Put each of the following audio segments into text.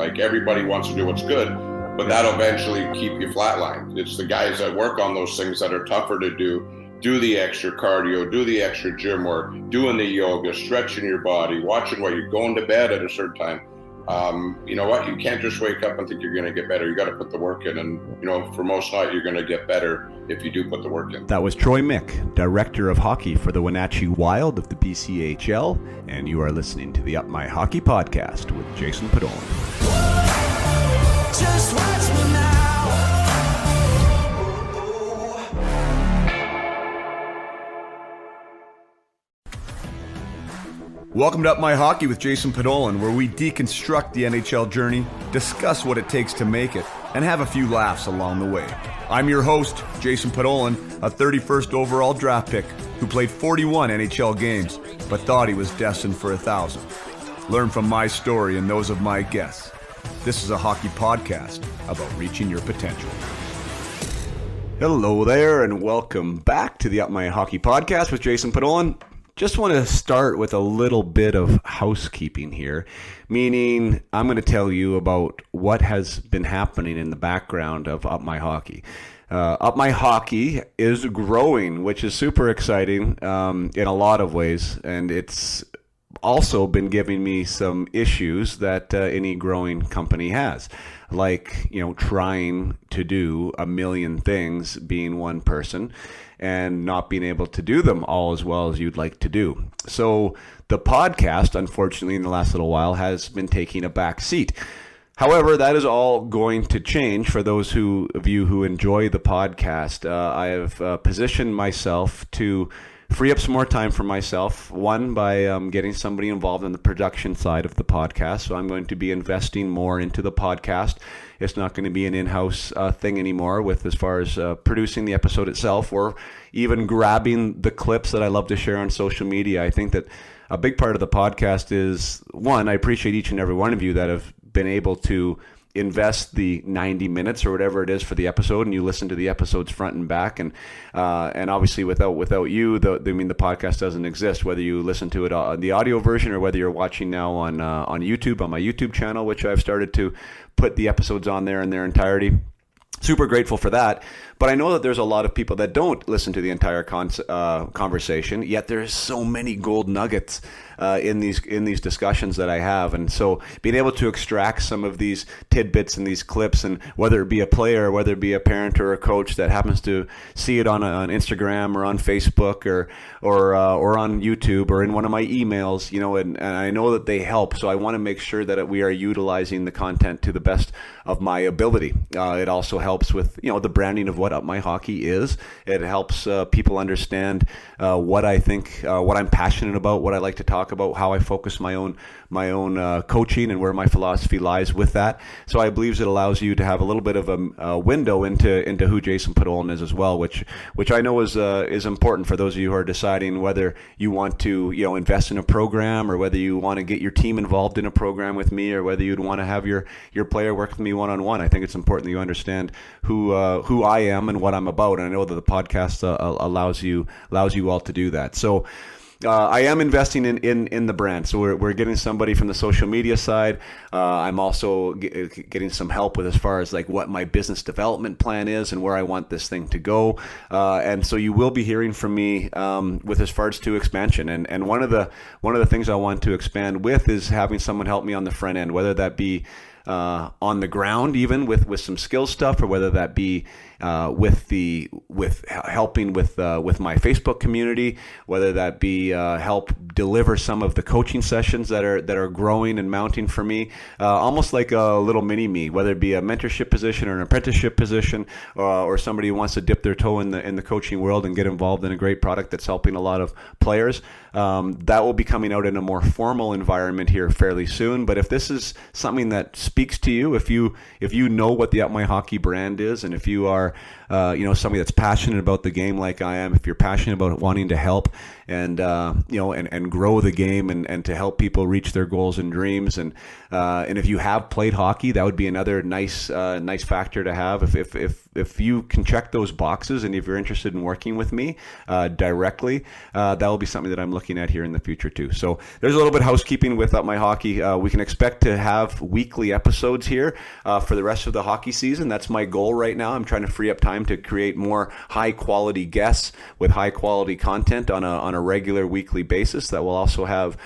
Like, everybody wants to do what's good, but that'll eventually keep you flatlined. It's the guys that work on those things that are tougher to do the extra cardio, do the extra gym work, doing the yoga, stretching your body, watching while you're going to bed at a certain time. You know what? You can't just wake up and think you're going to get better. You got to put the work in. And, you know, for most night, you're going to get better if you do put the work in. That was Troy Mick, Director of Hockey for the Wenatchee Wild of the BCHL. And you are listening to the Up My Hockey Podcast with Jason Podolak. Just watch me now. Welcome to Up My Hockey with Jason Podolak, where we deconstruct the NHL journey, discuss what it takes to make it, and have a few laughs along the way. I'm your host, Jason Podolak, a 31st overall draft pick who played 41 NHL games, but thought he was destined for 1,000. Learn from my story and those of my guests. This is a hockey podcast about reaching your potential. Hello there, and welcome back to the Up My Hockey Podcast with Jason Podolak. Just want to start with a little bit of housekeeping here, meaning I'm going to tell you about what has been happening in the background of Up My Hockey. Up My Hockey is growing, which is super exciting in a lot of ways, and it's also been giving me some issues that any growing company has, like, you know, trying to do a million things being one person and not being able to do them all as well as you'd like to do. So the podcast, unfortunately, in the last little while has been taking a back seat. However, that is all going to change for those of you who enjoy the podcast. I have positioned myself to free up some more time for myself, one, by getting somebody involved in the production side of the podcast. So I'm going to be investing more into the podcast. It's not going to be an in-house thing anymore with as far as producing the episode itself or even grabbing the clips that I love to share on social media. I think that a big part of the podcast is, one, I appreciate each and every one of you that have been able to invest the 90 minutes or whatever it is for the episode, and you listen to the episodes front and back, and obviously without you, the podcast doesn't exist. Whether you listen to it on the audio version or whether you're watching now on YouTube, on my YouTube channel, which I've started to put the episodes on there in their entirety. Super grateful for that. But I know that there's a lot of people that don't listen to the entire conversation, yet there's so many gold nuggets in these discussions that I have. And so being able to extract some of these tidbits and these clips, and whether it be a player, whether it be a parent or a coach that happens to see it on Instagram or on Facebook or on YouTube or in one of my emails, you know, and I know that they help. So I want to make sure that we are utilizing the content to the best of my ability. It also helps with, you know, the branding of what Up My Hockey is. It helps people understand what I think, what I'm passionate about, what I like to talk about, how I focus my own coaching and where my philosophy lies with that. So I believe it allows you to have a little bit of a window into who Jason Podolak is as well, which I know is important for those of you who are deciding whether you want to, you know, invest in a program, or whether you want to get your team involved in a program with me, or whether you'd want to have your player work with me one-on-one. I think it's important that you understand who I am and what I'm about, and I know that the podcast allows you all to do that. So I am investing in the brand. So we're getting somebody from the social media side. I'm also getting some help with as far as like what my business development plan is and where I want this thing to go. And so you will be hearing from me with as far as to expansion. And one of the things I want to expand with is having someone help me on the front end, whether that be on the ground, even with some skill stuff, or whether that be with helping with my Facebook community, whether that be help deliver some of the coaching sessions that are growing and mounting for me, almost like a little mini me, whether it be a mentorship position or an apprenticeship position, or somebody who wants to dip their toe in the coaching world and get involved in a great product that's helping a lot of players. That will be coming out in a more formal environment here fairly soon. But if this is something that speaks to you, if you know what the Up My Hockey brand is, and if you are somebody that's passionate about the game like I am, if you're passionate about wanting to help and grow the game and to help people reach their goals and dreams. And if you have played hockey, that would be another nice factor to have. If you can check those boxes, and if you're interested in working with me directly, that will be something that I'm looking at here in the future too. So there's a little bit of housekeeping with Up My Hockey. We can expect to have weekly episodes here for the rest of the hockey season. That's my goal right now. I'm trying to free up time to create more high quality guests with high quality content on a regular weekly basis that will also have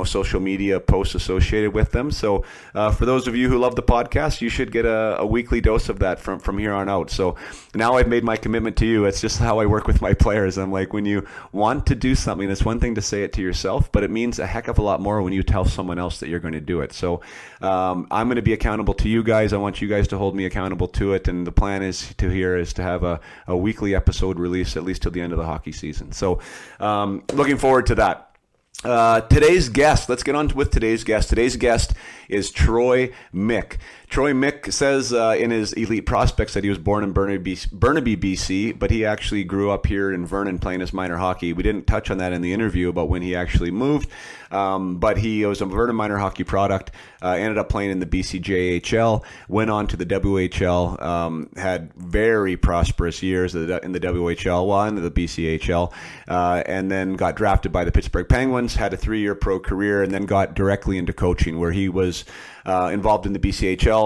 social media posts associated with them. So for those of you who love the podcast, you should get a weekly dose of that from here on out. So now I've made my commitment to you. It's just how I work with my players. I'm like, when you want to do something, it's one thing to say it to yourself, but it means a heck of a lot more when you tell someone else that you're going to do it. So I'm going to be accountable to you guys. I want you guys to hold me accountable to it. And the plan is to have a weekly episode release at least till the end of the hockey season. So looking forward to that. Today's guest, let's get on with today's guest. Today's guest is Troy Mick. Troy Mick says in his Elite Prospects that he was born in Burnaby, BC, but he actually grew up here in Vernon playing his minor hockey. We didn't touch on that in the interview about when he actually moved, but he was a Vernon minor hockey product, ended up playing in the BCHL, went on to the WHL, had very prosperous years in the WHL, into the BCHL, and then got drafted by the Pittsburgh Penguins, had a 3-year pro career, and then got directly into coaching, where he was involved in the BCHL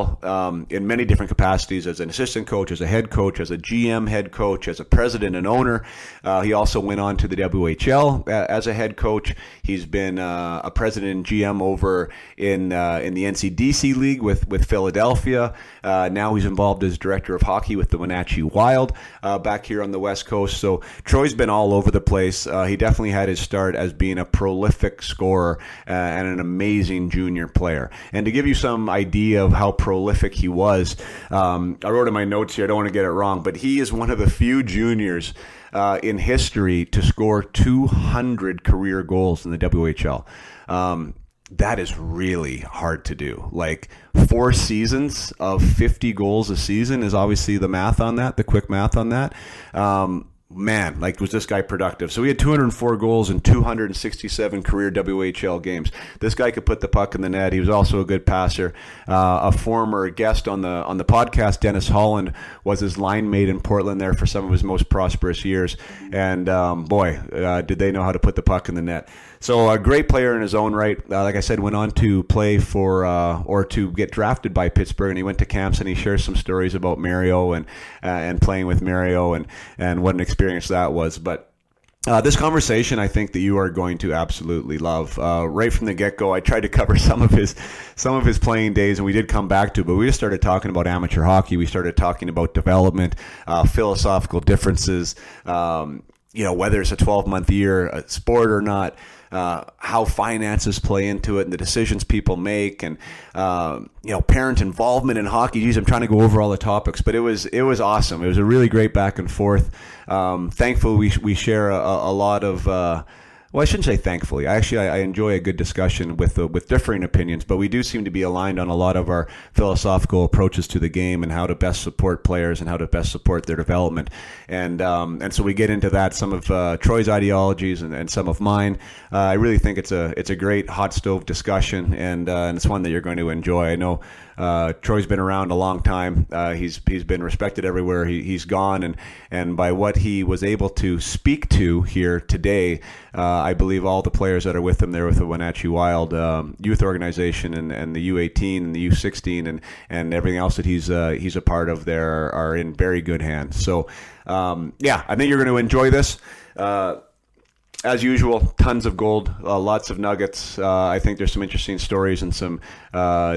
in many different capacities, as an assistant coach, as a head coach, as a GM head coach, as a president and owner. He also went on to the WHL as a head coach. He's been a president and GM over in the NCDC league with Philadelphia. Now he's involved as director of hockey with the Wenatchee Wild back here on the West Coast. So Troy's been all over the place. He definitely had his start as being a prolific scorer and an amazing junior player. And to give you some idea of how prolific he was, I wrote in my notes here, I don't want to get it wrong, but he is one of the few juniors in history to score 200 career goals in the WHL. That is really hard to do. Like 4 seasons of 50 goals a season is obviously the math on that, the quick math on that. Man, like, was this guy productive? So he had 204 goals in 267 career WHL games. This guy could put the puck in the net. He was also a good passer. A former guest on the podcast, Dennis Holland, was his line mate in Portland there for some of his most prosperous years. And did they know how to put the puck in the net. So a great player in his own right. Like I said, went on to play for or to get drafted by Pittsburgh, and he went to camps, and he shares some stories about Mario and playing with Mario and what an experience that was. But this conversation, I think that you are going to absolutely love. Right from the get-go, I tried to cover some of his playing days, and we did come back to it, but we just started talking about amateur hockey. We started talking about development, philosophical differences, whether it's a 12-month year, a sport or not, how finances play into it and the decisions people make, and parent involvement in hockey. Geez, I'm trying to go over all the topics, but it was awesome. It was a really great back and forth. Thankfully, we share a lot of. Well, I shouldn't say thankfully. I enjoy a good discussion with differing opinions, but we do seem to be aligned on a lot of our philosophical approaches to the game and how to best support players and how to best support their development. And so we get into that, some of Troy's ideologies and some of mine. I really think it's a great hot stove discussion, and it's one that you're going to enjoy. I know Troy's been around a long time. He's been respected everywhere he's gone, and by what he was able to speak to here today, I believe all the players that are with him there with the Wenatchee Wild youth organization and the U18 and the U16 and everything else that he's a part of there are in very good hands. So I think you're going to enjoy this. As usual, tons of gold, lots of nuggets. I think there's some interesting stories and some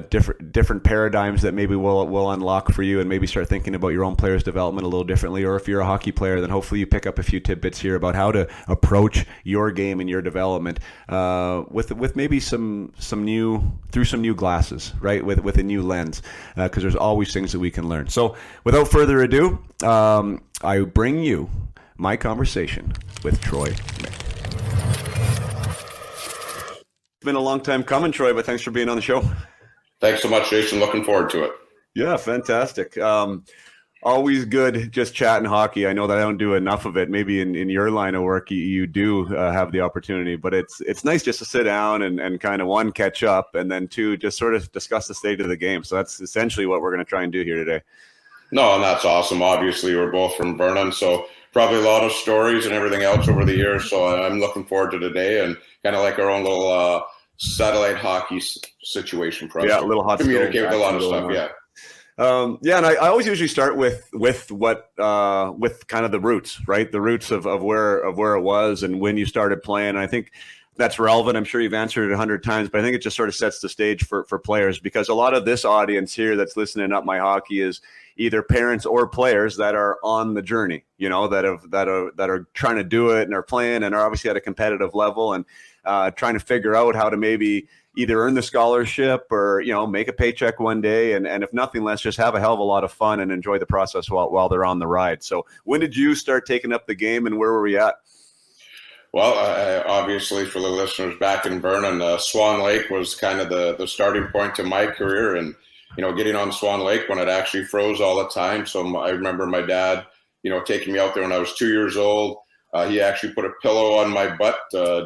different paradigms that maybe we'll unlock for you, and maybe start thinking about your own player's development a little differently. Or if you're a hockey player, then hopefully you pick up a few tidbits here about how to approach your game and your development with maybe some new glasses, right? With a new lens, because there's always things that we can learn. So without further ado, I bring you my conversation with Troy Mick. It's been a long time coming, Troy, but thanks for being on the show. Thanks so much, Jason. Looking forward to it. Yeah, fantastic. Always good just chatting hockey. I know that I don't do enough of it. Maybe in your line of work, you do have the opportunity, but it's nice just to sit down and kind of, one, catch up, and then two, just sort of discuss the state of the game. So that's essentially what we're going to try and do here today. No, and that's awesome. Obviously, we're both from Vernon, so probably a lot of stories and everything else over the years. So I'm looking forward to today and kind of like our own little satellite hockey situation for us. Yeah, a little hot communicate with a lot of stuff. Yeah. And I always usually start with what with kind of the roots, right? The roots of where it was and when you started playing. And I think that's relevant. I'm sure you've answered it 100 times, but I think it just sort of sets the stage for players, because a lot of this audience here that's listening Up My Hockey is either parents or players that are on the journey, that are trying to do it and are playing and are obviously at a competitive level and trying to figure out how to maybe either earn the scholarship or, make a paycheck one day. And if nothing less, just have a hell of a lot of fun and enjoy the process while they're on the ride. So when did you start taking up the game and where were we at? Well, obviously for the listeners back in Vernon, Swan Lake was kind of the starting point to my career, and, getting on Swan Lake when it actually froze all the time. So I remember my dad, taking me out there when I was 2 years old. He actually put a pillow on my butt,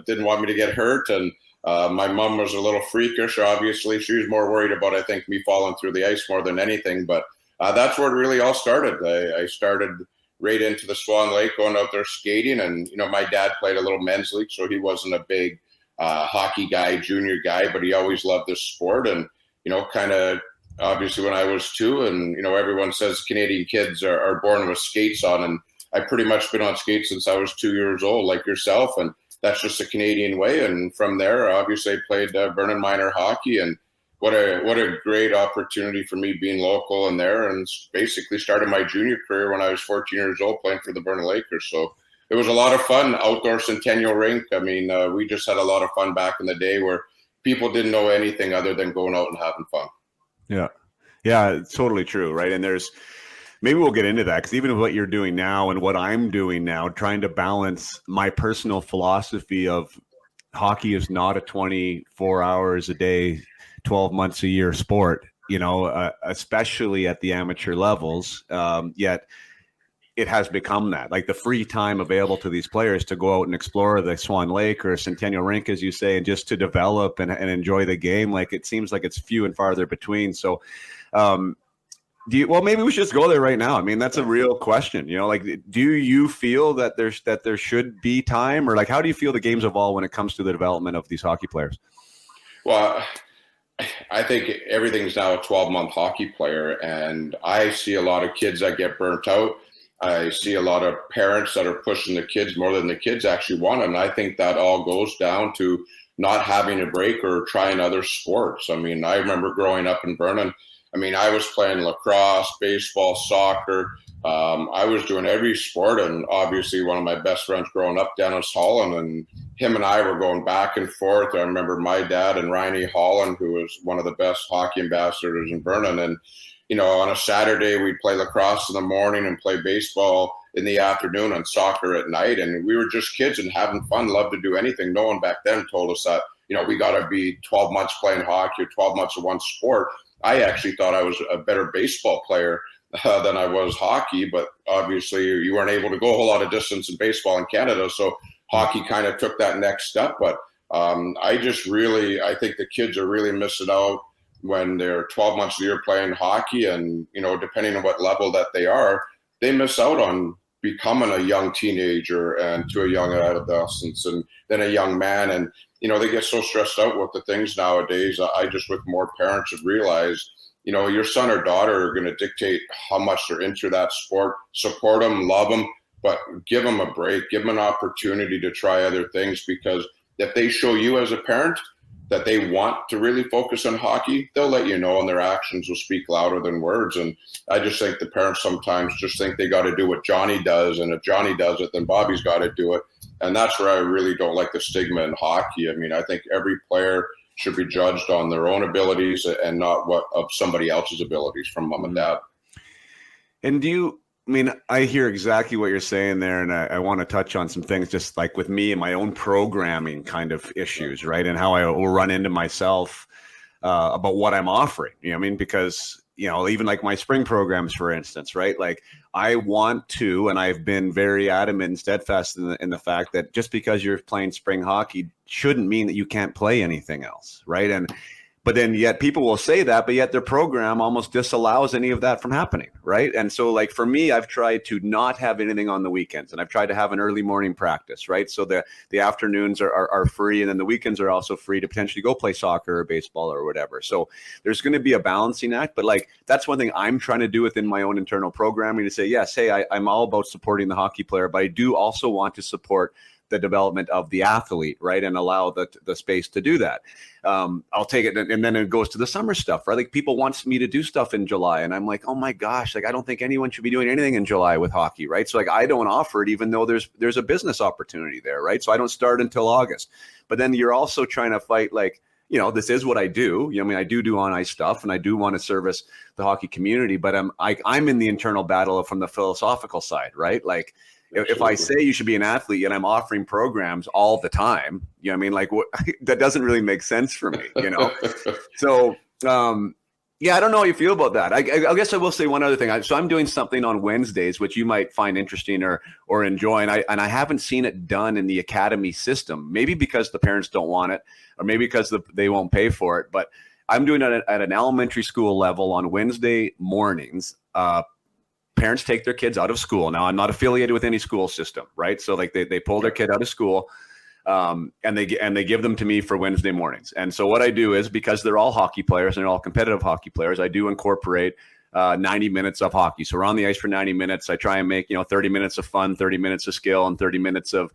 didn't want me to get hurt. And my mom was a little freakish, obviously. She was more worried about, I think, me falling through the ice more than anything. But that's where it really all started. I started right into the Swan Lake, going out there skating. And, my dad played a little men's league, so he wasn't a big hockey guy, junior guy, but he always loved this sport. And, kind of obviously when I was 2, and, everyone says Canadian kids are born with skates on. And I've pretty much been on skates since I was 2 years old, like yourself. And that's just a Canadian way. And from there, obviously, I played Vernon minor hockey, and what a great opportunity for me being local and there, and basically started my junior career when I was 14 years old playing for the Vernon Lakers. So it was a lot of fun. Outdoor Centennial Rink. I mean, we just had a lot of fun back in the day where people didn't know anything other than going out and having fun. Yeah, it's totally true, right? And maybe we'll get into that, because even what you're doing now and what I'm doing now, trying to balance my personal philosophy of hockey is not a 24 hours a day, 12 months a year sport, especially at the amateur levels. Yet it has become that, like the free time available to these players to go out and explore the Swan Lake or Centennial Rink, as you say, and just to develop and enjoy the game. Like, it seems like it's few and farther between. So, well, maybe we should just go there right now. I mean, that's a real question. Do you feel that there should be time, or like, how do you feel the game's evolve when it comes to the development of these hockey players? Well, I think everything's now a 12-month hockey player, and I see a lot of kids that get burnt out. I see a lot of parents that are pushing the kids more than the kids actually want, and I think that all goes down to not having a break or trying other sports. I mean, I remember growing up in Vernon. I mean, I was playing lacrosse, baseball, soccer. I was doing every sport, and obviously one of my best friends growing up, Dennis Holland, and him and I were going back and forth. I remember my dad and Ryan Holland, who was one of the best hockey ambassadors in Vernon. And, on a Saturday, we'd play lacrosse in the morning and play baseball in the afternoon and soccer at night. And we were just kids and having fun, loved to do anything. No one back then told us that, we got to be 12 months playing hockey or 12 months of one sport. I actually thought I was a better baseball player than I was hockey, but obviously you weren't able to go a whole lot of distance in baseball in Canada. So hockey kind of took that next step. But I think the kids are really missing out when they're 12 months a year playing hockey, and, depending on what level that they are, they miss out on becoming a young teenager and to a young adolescence and then a young man. And, they get so stressed out with the things nowadays. I just wish more parents would realize, your son or daughter are going to dictate how much they're into that sport. Support them, love them, but give them a break, give them an opportunity to try other things, because if they show you as a parent that they want to really focus on hockey, they'll let you know, and their actions will speak louder than words. And I just think the parents sometimes just think they got to do what Johnny does, and if Johnny does it, then Bobby's got to do it. And that's where I really don't like the stigma in hockey. I mean, I think every player should be judged on their own abilities and not of somebody else's abilities from mom and dad. And I hear exactly what you're saying there, and I want to touch on some things just like with me and my own programming kind of issues, right? And how I will run into myself about what I'm offering, because even like my spring programs, for instance, right? Like I want to, and I've been very adamant and steadfast in the fact that just because you're playing spring hockey shouldn't mean that you can't play anything else, right? But then yet people will say that, but yet their program almost disallows any of that from happening, right? And so like for me, I've tried to not have anything on the weekends, and I've tried to have an early morning practice, right? So the afternoons are free, and then the weekends are also free to potentially go play soccer or baseball or whatever. So there's going to be a balancing act, but like that's one thing I'm trying to do within my own internal programming to say, yes, hey, I'm all about supporting the hockey player, but I do also want to support the development of the athlete, right? And allow the space to do that. I'll take it. And then it goes to the summer stuff, right? Like people wants me to do stuff in July. And I'm like, oh my gosh, like I don't think anyone should be doing anything in July with hockey, right? So like I don't offer it, even though there's a business opportunity there, right? So I don't start until August. But then you're also trying to fight like, this is what I do. I do on ice stuff, and I do want to service the hockey community, but I'm in the internal battle from the philosophical side, right? Like, if I say you should be an athlete and I'm offering programs all the time, like what, that doesn't really make sense for me, So, I don't know how you feel about that. I guess I will say one other thing. So I'm doing something on Wednesdays, which you might find interesting or enjoy. And I haven't seen it done in the academy system, maybe because the parents don't want it, or maybe because they won't pay for it. But I'm doing it at an elementary school level on Wednesday mornings. Parents take their kids out of school. Now, I'm not affiliated with any school system, right? So like they pull their kid out of school, and they give them to me for Wednesday mornings. And so what I do is, because they're all hockey players and they're all competitive hockey players, I do incorporate 90 minutes of hockey. So we're on the ice for 90 minutes. I try and make 30 minutes of fun, 30 minutes of skill, and 30 minutes of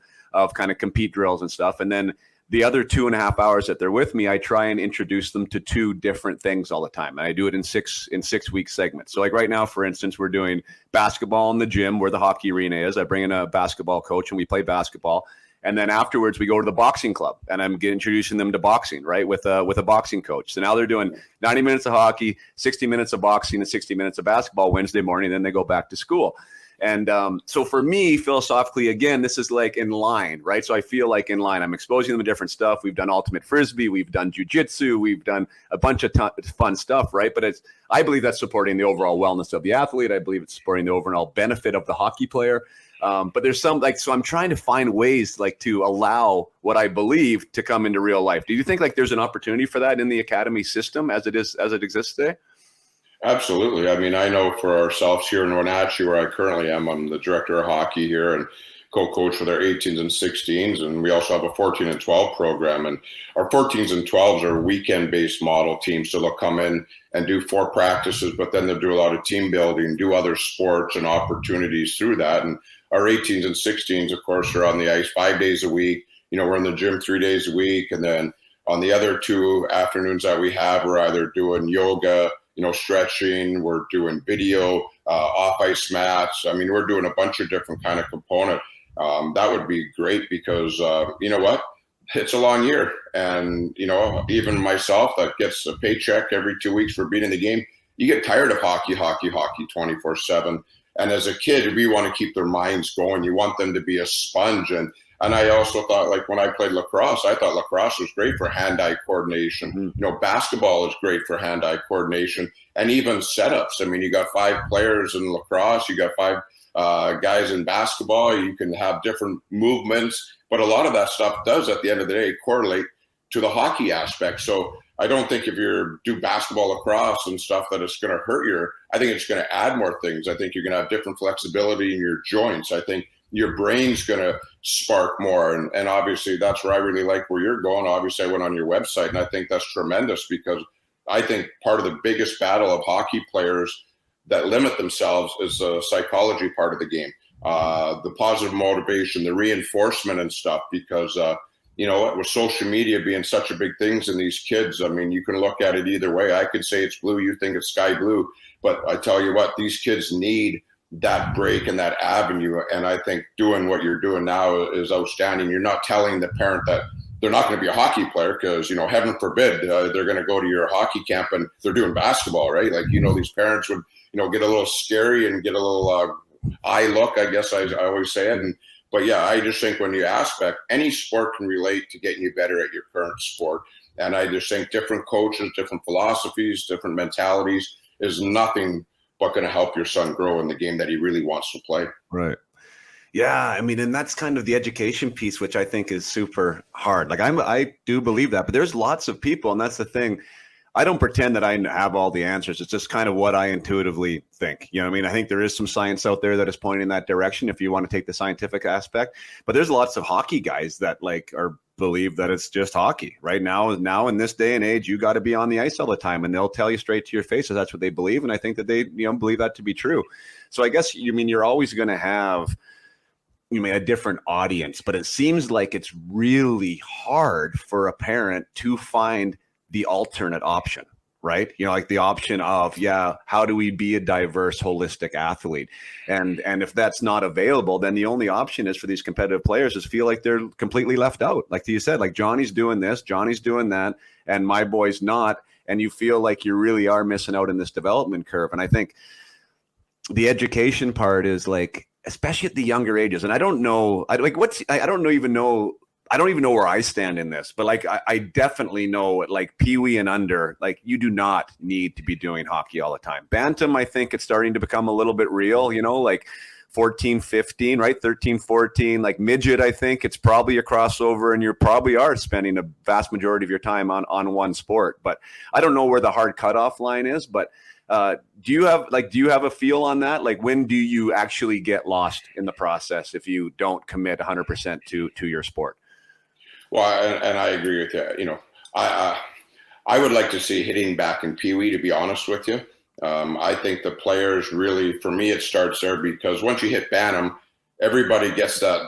kind of compete drills and stuff. And then the other 2.5 hours that they're with me, I try and introduce them to 2 different things all the time. And I do it in 6 week segments. So like right now, for instance, we're doing basketball in the gym where the hockey arena is. I bring in a basketball coach and we play basketball. And then afterwards we go to the boxing club and I'm introducing them to boxing, right? With a boxing coach. So now they're doing 90 minutes of hockey, 60 minutes of boxing, and 60 minutes of basketball Wednesday morning. Then they go back to school. And so for me, philosophically, again, this is like in line, right? So I feel like in line, I'm exposing them to different stuff. We've done ultimate frisbee, we've done jujitsu, we've done a bunch of fun stuff, right? But I believe that's supporting the overall wellness of the athlete. I believe it's supporting the overall benefit of the hockey player. But there's some so I'm trying to find ways to allow what I believe to come into real life. Do you think there's an opportunity for that in the academy system as it exists today? Absolutely. I mean, I know for ourselves here in Wenatchee, where I currently am, I'm the director of hockey here and co-coach with our 18s and 16s. And we also have a 14 and 12 program. And our 14s and 12s are weekend-based model teams. So they'll come in and do 4 practices, but then they'll do a lot of team building, do other sports and opportunities through that. And our 18s and 16s, of course, are on the ice 5 days a week. We're in the gym 3 days a week. And then on the other 2 afternoons that we have, we're either doing yoga, stretching, we're doing video, off ice mats. I mean, we're doing a bunch of different kind of component. That would be great because, you know what? It's a long year. And, even myself that gets a paycheck every 2 weeks for being in the game, you get tired of hockey 24/7. And as a kid, we want to keep their minds going. You want them to be a sponge. And I also thought, when I played lacrosse, I thought lacrosse was great for hand-eye coordination. Mm-hmm. Basketball is great for hand-eye coordination and even setups. I mean, you got 5 players in lacrosse, you got 5 guys in basketball. You can have different movements, but a lot of that stuff does, at the end of the day, correlate to the hockey aspect. So I don't think if you do basketball, lacrosse and stuff that it's going to hurt you. I think it's going to add more things. I think you're going to have different flexibility in your joints. I think your brain's going to spark more. And obviously that's where I really like where you're going. Obviously I went on your website and I think that's tremendous because I think part of the biggest battle of hockey players that limit themselves is the psychology part of the game, the positive motivation, the reinforcement and stuff, because, with social media being such a big thing in these kids, I mean, you can look at it either way. I could say it's blue, you think it's sky blue, but I tell you what, these kids need that break and that avenue. And I think doing what you're doing now is outstanding. You're not telling the parent that they're not going to be a hockey player because, heaven forbid, they're going to go to your hockey camp and they're doing basketball, right? These parents would, get a little scary and get a little eye look, I guess I always say it. But yeah, I just think when you aspect, any sport can relate to getting you better at your current sport. And I just think different coaches, different philosophies, different mentalities, is nothing but going to help your son grow in the game that he really wants to play. Right. Yeah, I mean, and that's kind of the education piece, which I think is super hard. Like I do believe that, but there's lots of people, and that's the thing. I don't pretend that I have all the answers. It's just kind of what I intuitively think. You know what I mean? I think there is some science out there that is pointing in that direction if you want to take the scientific aspect. But there's lots of hockey guys that believe that it's just hockey. Right now in this day and age, you got to be on the ice all the time, and they'll tell you straight to your face that that's what they believe. And I think that they believe that to be true. So I guess you're always going to have a different audience, but it seems like it's really hard for a parent to find the alternate option, right? Like the option of, how do we be a diverse, holistic athlete? And if that's not available, then the only option is for these competitive players is feel like they're completely left out. Like you said, like Johnny's doing this, Johnny's doing that, and my boy's not. And you feel like you really are missing out in this development curve. And I think the education part is like, especially at the younger ages. And I don't know, I don't even know where I stand in this, but like, I definitely know like Pee-wee and under, like you do not need to be doing hockey all the time. Bantam, I think it's starting to become a little bit real, like 14, 15, right? 13, 14, like midget, I think it's probably a crossover and you probably are spending a vast majority of your time on one sport, but I don't know where the hard cutoff line is, but do you have a feel on that? Like when do you actually get lost in the process if you don't commit 100% to your sport? Well, and I agree with you. I would like to see hitting back in Pee-wee, to be honest with you. I think the players really, for me, it starts there because once you hit Bantam, everybody gets that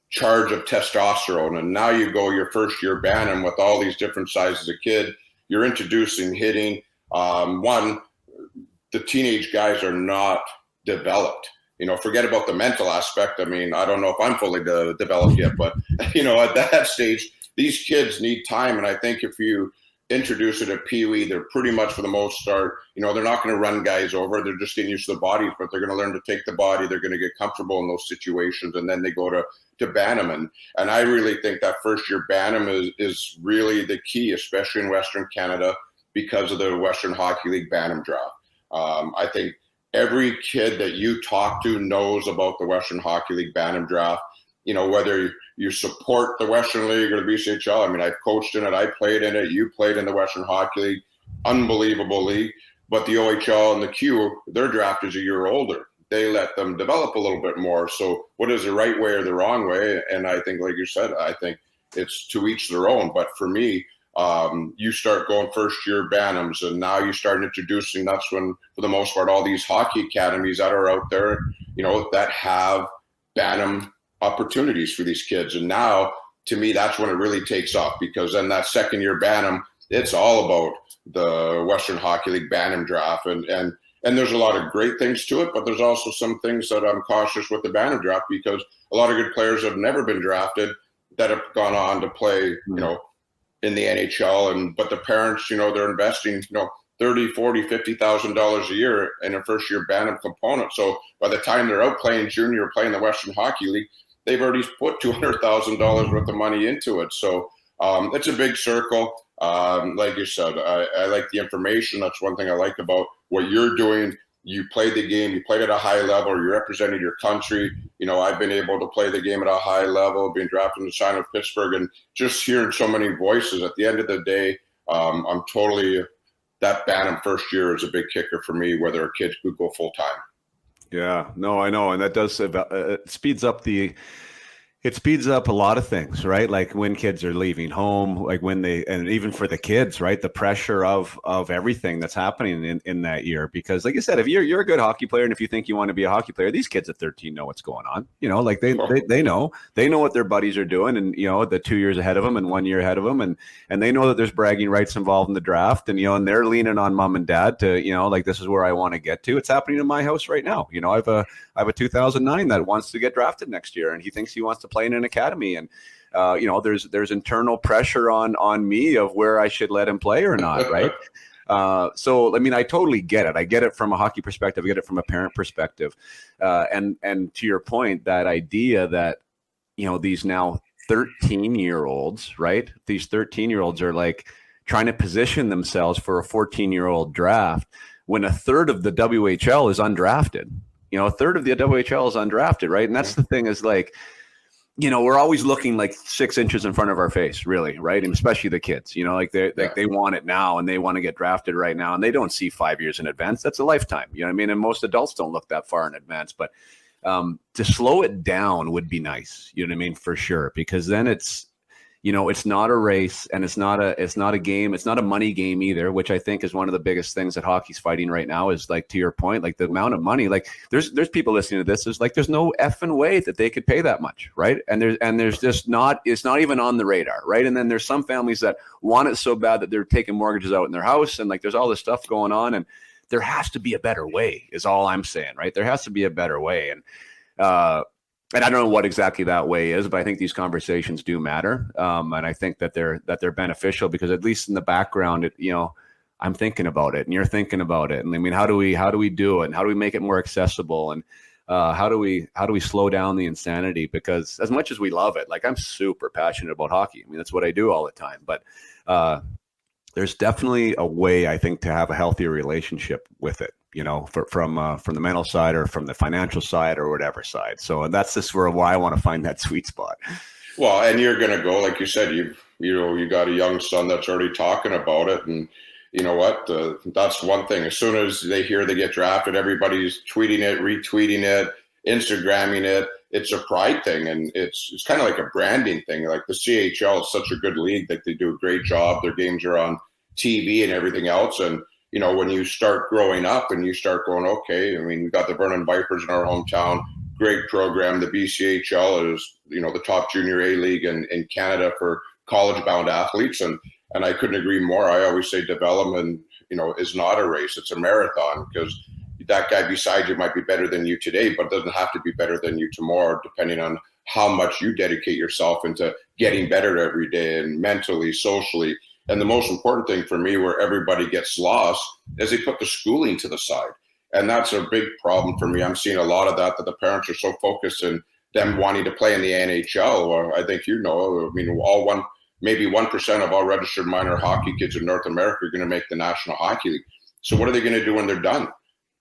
charge of testosterone. And now you go your first year Bantam with all these different sizes of kid. You're introducing hitting. The teenage guys are not developed. Forget about the mental aspect. I mean, I don't know if I'm fully developed yet, but, at that stage, these kids need time. And I think if you introduce it at Pee-wee, they're pretty much for the most part, they're not going to run guys over. They're just getting used to the bodies, but they're going to learn to take the body. They're going to get comfortable in those situations. And then they go to Bantam. And I really think that first year Bantam is really the key, especially in Western Canada, because of the Western Hockey League Bantam draft. I think every kid that you talk to knows about the Western Hockey League Bantam draft, whether you support the Western League or the BCHL. I mean, I've coached in it. I played in it. You played in the Western Hockey League. Unbelievable league. But the OHL and the Q, their draft is a year older. They let them develop a little bit more. So what is the right way or the wrong way? And I think, like you said, I think it's to each their own. But for me, you start going first year Bantams, and now you start introducing, that's when, for the most part, all these hockey academies that are out there, that have Bantam opportunities for these kids. And now, to me, that's when it really takes off, because then that second year Bantam, it's all about the Western Hockey League Bantam draft. And there's a lot of great things to it, but there's also some things that I'm cautious with the Bantam draft, because a lot of good players have never been drafted that have gone on to play, in the NHL, but the parents, they're investing, $30,000, $40,000, $50,000 a year in a first year Bantam component. So by the time they're out playing junior or playing the Western Hockey League, they've already put $200,000 worth of money into it. So it's a big circle. Like you said, I like the information. That's one thing I like about what you're doing. You played the game, you played at a high level, you represented your country. I've been able to play the game at a high level, being drafted in the sign of Pittsburgh, and just hearing so many voices. At the end of the day, I'm totally, that Bantam first year is a big kicker for me, whether a kid could go full time. Yeah, no, I know. And that does, it speeds up a lot of things, right? Like when kids are leaving home, like when and even for the kids, right? The pressure of everything that's happening in that year. Because like you said, if you're a good hockey player, and if you think you want to be a hockey player, these kids at 13 know what's going on. Like they know what their buddies are doing, and the 2 years ahead of them and 1 year ahead of them, and they know that there's bragging rights involved in the draft, and and they're leaning on mom and dad to like, this is where I want to get to. It's happening in my house right now. I have a 2009 that wants to get drafted next year, and he thinks he wants to play in an academy, and there's internal pressure on me of where I should let him play or not, right? So I mean, I totally get it. I get it from a hockey perspective. I get it from a parent perspective, and to your point, that idea that these now 13-year-olds, right? These 13-year-olds are like trying to position themselves for a 14-year-old draft, when a third of the WHL is undrafted. A third of the WHL is undrafted, right? And that's the thing is like, we're always looking like 6 inches in front of our face, really, right? And especially the kids, like they want it now and they want to get drafted right now, and they don't see 5 years in advance. That's a lifetime, you know what I mean? And most adults don't look that far in advance, but to slow it down would be nice, you know what I mean, for sure, because then it's not a race, and it's not a game. It's not a money game either, which I think is one of the biggest things that hockey's fighting right now is, like, to your point, like the amount of money, like there's people listening to this is like, there's no effing way that they could pay that much. Right. And there's just it's not even on the radar. Right. And then there's some families that want it so bad that they're taking mortgages out in their house. And like, there's all this stuff going on, and there has to be a better way is all I'm saying. Right. There has to be a better way. And I don't know what exactly that way is, but I think these conversations do matter. And I think that they're beneficial, because at least in the background, I'm thinking about it and you're thinking about it. And I mean, how do we do it? And how do we make it more accessible? And how do we slow down the insanity? Because as much as we love it, like, I'm super passionate about hockey. I mean, that's what I do all the time. But there's definitely a way, I think, to have a healthier relationship with it. From the mental side or from the financial side or whatever side. So that's just why I want to find that sweet spot. Well, and you're going to go, like you said, you got a young son that's already talking about it. And you know what? That's one thing. As soon as they hear they get drafted, everybody's tweeting it, retweeting it, Instagramming it. It's a pride thing. And it's kind of like a branding thing. Like the CHL is such a good league. Like, they do a great job. Their games are on TV and everything else. And when you start growing up and you start going, okay, I mean, we got the Vernon Vipers in our hometown, great program. The BCHL is, the top junior A league in Canada for college-bound athletes. And I couldn't agree more. I always say development, is not a race. It's a marathon, because that guy beside you might be better than you today, but doesn't have to be better than you tomorrow, depending on how much you dedicate yourself into getting better every day, and mentally, socially. And the most important thing for me, where everybody gets lost, is they put the schooling to the side. And that's a big problem for me. I'm seeing a lot of that the parents are so focused in them wanting to play in the NHL. Or I think, maybe 1% of all registered minor hockey kids in North America are going to make the National Hockey League. So what are they going to do when they're done?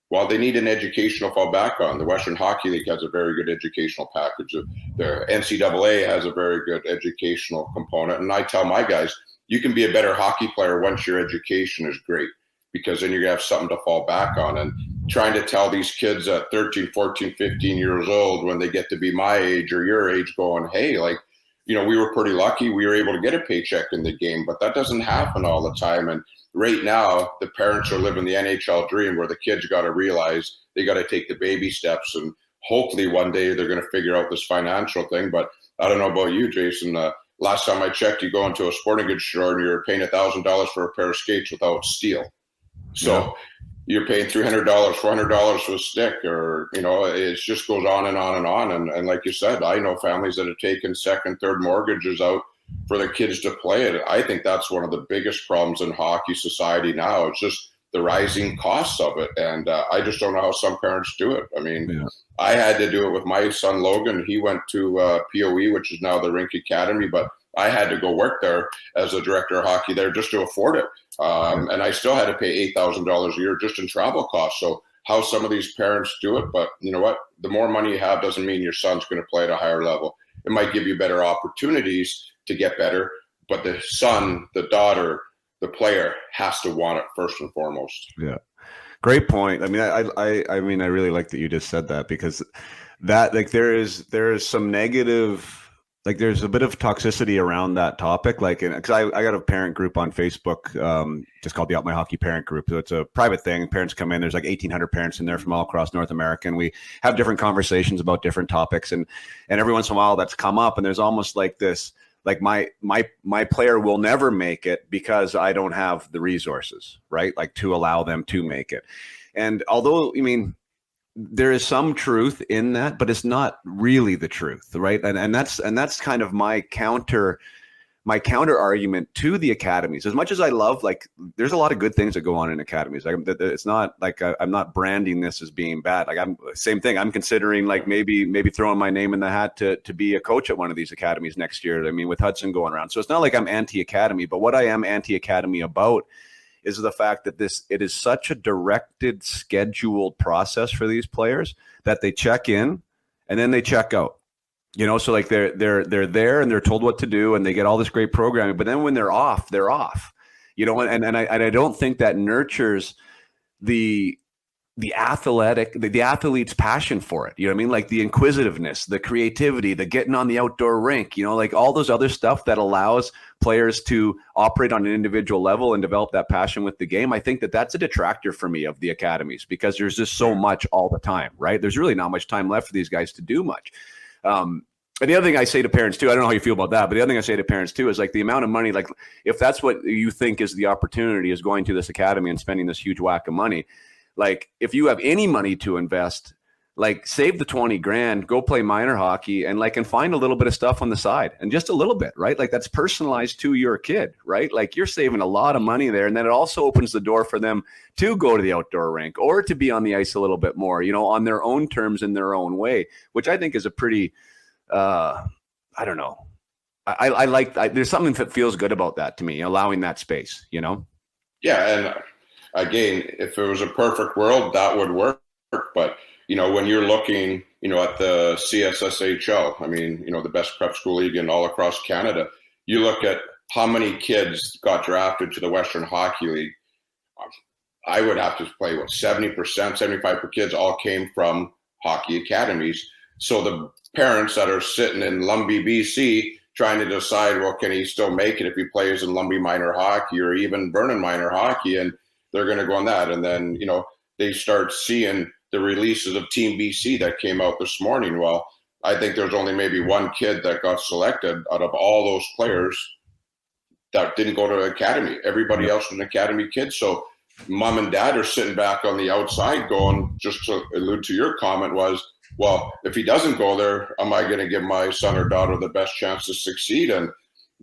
Well, they need an educational fall back on. The Western Hockey League has a very good educational package. The NCAA has a very good educational component. And I tell my guys, you can be a better hockey player once your education is great, because then you're going to have something to fall back on. And trying to tell these kids at 13, 14, 15 years old, when they get to be my age or your age, going, hey, like, we were pretty lucky. We were able to get a paycheck in the game, but that doesn't happen all the time. And right now, the parents are living the NHL dream, where the kids got to realize they got to take the baby steps. And hopefully one day they're going to figure out this financial thing. But I don't know about you, Jason. Last time I checked, you go into a sporting goods store and you're paying $1,000 for a pair of skates without steel. So you're paying $300, $400 for a stick, or, it just goes on and on and on. And like you said, I know families that have taken second, third mortgages out for their kids to play it. I think that's one of the biggest problems in hockey society now. It's just the rising costs of it. And I just don't know how some parents do it. I mean, I had to do it with my son, Logan. He went to POE, which is now the Rink Academy, but I had to go work there as a director of hockey there just to afford it. And I still had to pay $8,000 a year just in travel costs. So how some of these parents do it, but you know what? The more money you have doesn't mean your son's going to play at a higher level. It might give you better opportunities to get better, but the son, the daughter, the player has to want it first and foremost. Yeah. Great point. I mean, I mean, I really like that you just said that, because that, like, there is some negative, like, there's a bit of toxicity around that topic. Like, because I got a parent group on Facebook, just called the Up My Hockey Parent Group. So it's a private thing. Parents come in. There's like 1,800 parents in there from all across North America, and we have different conversations about different topics. And every once in a while, that's come up, and there's almost like this, like, my player will never make it because I don't have the resources, right? Like, to allow them to make it. And although, I mean, there is some truth in that, but it's not really the truth, right? And that's kind of my counter argument to the academies. As much as I love, like, there's a lot of good things that go on in academies. Like, it's not like I'm not branding this as being bad. Like, same thing. I'm considering, like, maybe throwing my name in the hat to be a coach at one of these academies next year. I mean, with Hudson going around, so it's not like I'm anti-academy, but what I am anti-academy about is the fact that it is such a directed, scheduled process for these players that they check in and then they check out. So like they're there and they're told what to do and they get all this great programming, but then when they're off, they're off. And I don't think that nurtures the athlete's passion for it. You know what I mean? Like the inquisitiveness, the creativity, the getting on the outdoor rink, like all those other stuff that allows players to operate on an individual level and develop that passion with the game. I think that that's a detractor for me of the academies because there's just so much all the time, right? There's really not much time left for these guys to do much. And the other thing I say to parents too, I don't know how you feel about that, but the other thing I say to parents too is like the amount of money, like if that's what you think is the opportunity is going to this academy and spending this huge whack of money, like if you have any money to invest, like save the 20 grand, go play minor hockey and find a little bit of stuff on the side and just a little bit, right? Like that's personalized to your kid, right? Like you're saving a lot of money there. And then it also opens the door for them to go to the outdoor rink or to be on the ice a little bit more, on their own terms in their own way, which I think is a pretty, I don't know. I like, there's something that feels good about that to me, allowing that space, Yeah. And again, if it was a perfect world, that would work. But, when you're looking, at the CSSHL, I mean, the best prep school league in all across Canada, you look at how many kids got drafted to the Western Hockey League. I would have to play 70%, 75% kids all came from hockey academies. So the parents that are sitting in Lumbee, BC, trying to decide, well, can he still make it if he plays in Lumbee minor hockey or even Vernon minor hockey? And they're going to go on that. And then, they start seeing the releases of Team BC that came out this morning. Well, I think there's only maybe one kid that got selected out of all those players that didn't go to academy. Everybody else was an academy kid. So mom and dad are sitting back on the outside going, just to allude to your comment was, well, if he doesn't go there, am I going to give my son or daughter the best chance to succeed? And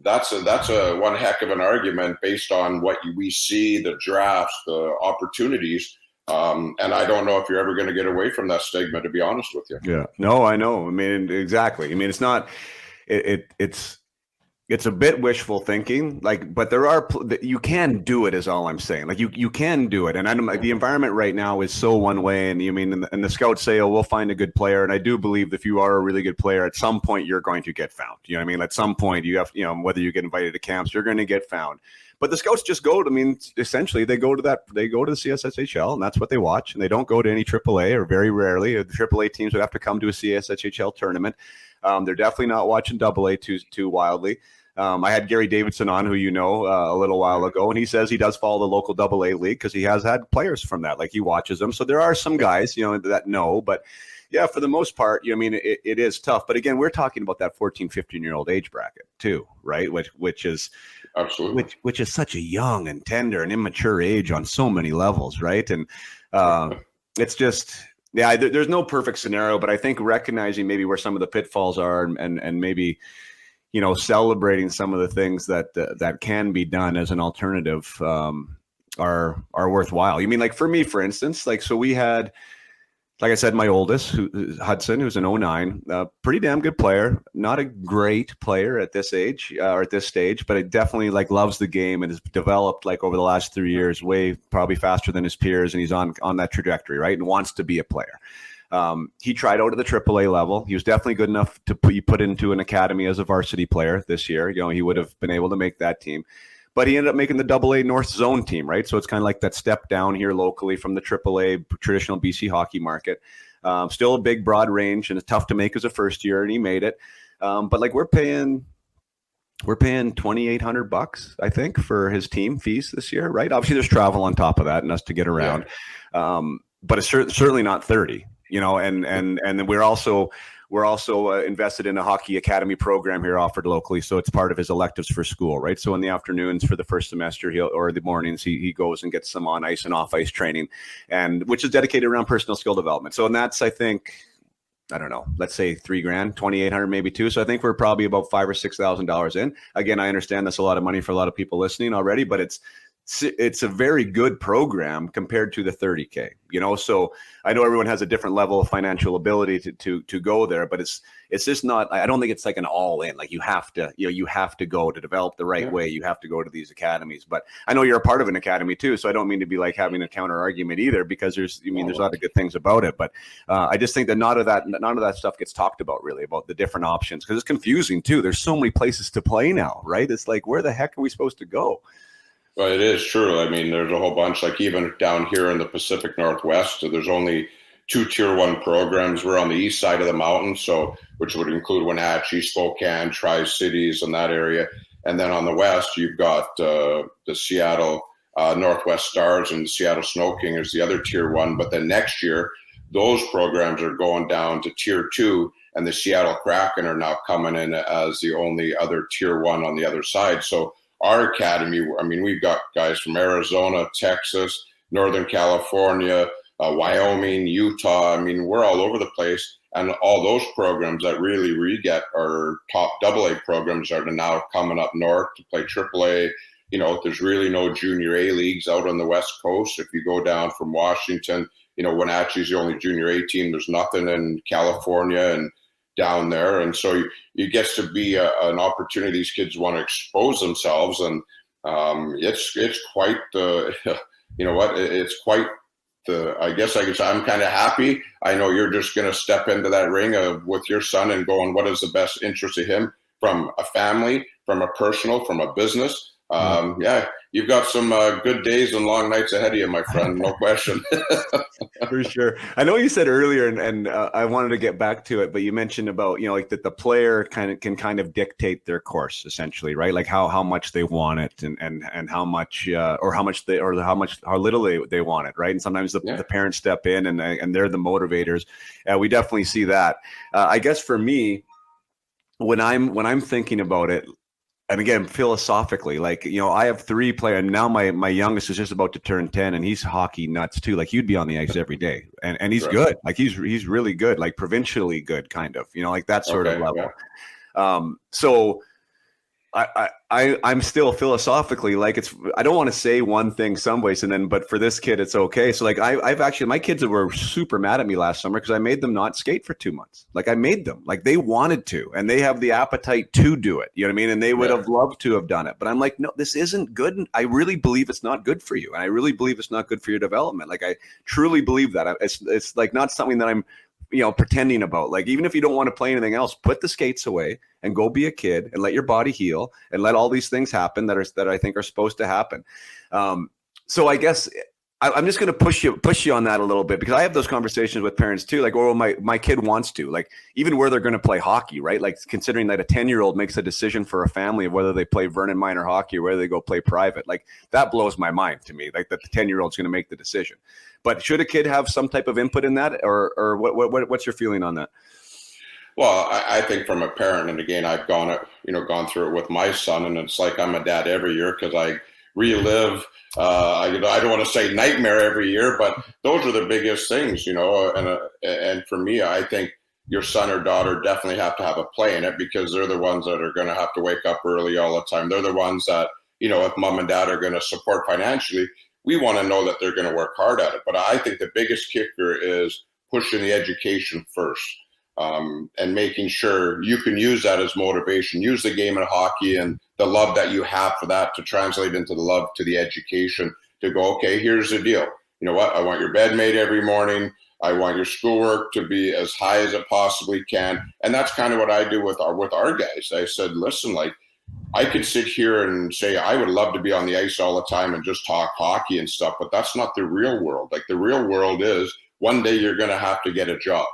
that's a one heck of an argument based on what we see, the drafts, the opportunities. And I don't know if you're ever going to get away from that stigma, to be honest with you. Yeah, no, I know. I mean, exactly. I mean, it's not, it's a bit wishful thinking, but you can do it is all I'm saying. Like you can do it. And the environment right now is so one way. And and the scouts say, oh, we'll find a good player. And I do believe if you are a really good player, at some point you're going to get found. You know what I mean? At some point you have, whether you get invited to camps, you're going to get found. But the scouts just essentially they go to the CSSHL and that's what they watch. And they don't go to any AAA or very rarely. The AAA teams would have to come to a CSSHL tournament. They're definitely not watching AA too wildly. I had Gary Davidson on, who a little while ago, and he says he does follow the local AA league because he has had players from that. Like he watches them. So there are some guys, that know. But yeah, for the most part, it is tough. But again, we're talking about that 14, 15-year-old age bracket too, right? Which is absolutely which is such a young and tender and immature age on so many levels, right? And it's just. Yeah, there's no perfect scenario, but I think recognizing maybe where some of the pitfalls are and maybe, celebrating some of the things that can be done as an alternative are worthwhile. You mean like for me, for instance, so we had, like I said, my oldest, Hudson, who's an 09, pretty damn good player, not a great player at this age or at this stage, but it definitely loves the game and has developed over the last 3 years, way probably faster than his peers. And he's on that trajectory, right? And wants to be a player. He tried out at the AAA level. He was definitely good enough to be put into an academy as a varsity player this year. He would have been able to make that team. But he ended up making the AA North Zone team, right? So it's kind of like that step down here locally from the AAA traditional BC hockey market. Still a big, broad range, and it's tough to make as a first year, and he made it. But we're paying $2,800, I think, for his team fees this year, right? Obviously, there's travel on top of that and us to get around, but it's certainly not 30. And then we're also invested in a hockey academy program here offered locally. So it's part of his electives for school, right? So in the afternoons for the first semester, or the mornings, he goes and gets some on ice and off ice training, and which is dedicated around personal skill development. So, and that's, I think, I don't know, let's say $3,000, $2,800, maybe $2,000. So I think we're probably about $5,000 or $6,000 in. Again, I understand that's a lot of money for a lot of people listening already, but it's it's a very good program compared to the 30K, so I know everyone has a different level of financial ability to go there, but it's just not, I don't think it's like an all in, like you have to go to develop the right way. You have to go to these academies, but I know you're a part of an academy too. So I don't mean to be like having a counter argument either, because there's a lot of good things about it, but I just think that none of that stuff gets talked about really, about the different options. Cause it's confusing too. There's so many places to play now, right? It's like, where the heck are we supposed to go? Well, it is true. I mean, there's a whole bunch, like even down here in the Pacific Northwest, there's only 2 Tier 1 programs. We're on the east side of the mountain, which would include Wenatchee, Spokane, Tri-Cities, and that area. And then on the west, you've got the Seattle Northwest Stars and the Seattle Snow King is the other Tier 1. But then next year, those programs are going down to Tier 2, and the Seattle Kraken are now coming in as the only other Tier 1 on the other side. So our academy, I mean, we've got guys from Arizona, Texas, Northern California, Wyoming, Utah. I mean, we're all over the place. And all those programs that really get our top AA programs are now coming up north to play AAA. There's really no junior A leagues out on the West Coast. If you go down from Washington, Wenatchee's the only junior A team. There's nothing in California and down there. And so it gets to be an opportunity. These kids want to expose themselves. And it's quite the, it's quite the, I guess I'm kind of happy. I know you're just going to step into that ring with your son and going, what is the best interest of him from a family, from a personal, from a business. You've got some good days and long nights ahead of you, my friend. No question. For sure. I know you said earlier, and I wanted to get back to it, but you mentioned about, like that the player can dictate their course essentially, right? Like how much they want it and how much, or how little they want it. Right. And sometimes the parents step in and they're the motivators. We definitely see that. I guess for me, when I'm thinking about it, and again, philosophically, like, I have 3 players, and now my youngest is just about to turn 10, and he's hockey nuts too. Like, he'd be on the ice every day, and he's good. Like, he's really good, like provincially good, kind of, like that sort of level. Yeah. So I'm still philosophically like, I don't want to say one thing some ways, but for this kid, it's okay. So like I've actually, my kids were super mad at me last summer because I made them not skate for 2 months. Like I made them, like they wanted to, and they have the appetite to do it. You know what I mean? And they would have loved to have done it. But I'm like, no, this isn't good. And I really believe it's not good for you. And I really believe it's not good for your development. Like I truly believe that. It's like not something that I'm, pretending about. Like, even if you don't want to play anything else, put the skates away and go be a kid and let your body heal and let all these things happen that I think are supposed to happen. So I guess I'm just going to push you on that a little bit, because I have those conversations with parents too. Like, oh, my kid wants to, like, even where they're going to play hockey, right? Like, considering that a 10-year-old makes a decision for a family of whether they play Vernon minor hockey or whether they go play private. Like, that blows my mind to me, like that the 10-year-old's going to make the decision. But should a kid have some type of input in that, or what's your feeling on that? Well, I think from a parent, and again, I've gone through it with my son, and it's like I'm a dad every year because I relive. I don't want to say nightmare every year, but those are the biggest things, and for me, I think your son or daughter definitely have to have a play in it, because they're the ones that are going to have to wake up early all the time. They're the ones that, if mom and dad are going to support financially, we want to know that they're going to work hard at it. But I think the biggest kicker is pushing the education first, and making sure you can use that as motivation, use the game of hockey and the love that you have for that to translate into the love to the education, to go, okay, here's the deal. You know what? I want your bed made every morning. I want your schoolwork to be as high as it possibly can. And that's kind of what I do with our guys. I said, listen, like, I could sit here and say I would love to be on the ice all the time and just talk hockey and stuff, but that's not the real world. Like, the real world is one day you're going to have to get a job.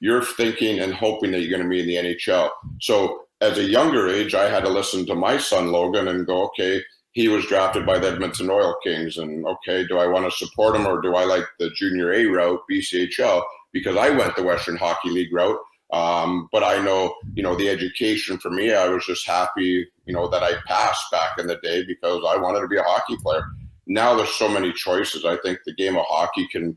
You're thinking and hoping that you're going to be in the NHL. So as a younger age, I had to listen to my son, Logan, and go, okay, he was drafted by the Edmonton Oil Kings. And okay, do I want to support him, or do I like the junior A route, BCHL, because I went the Western Hockey League route. But I know, the education for me, I was just happy, that I passed back in the day because I wanted to be a hockey player. Now there's so many choices. I think the game of hockey can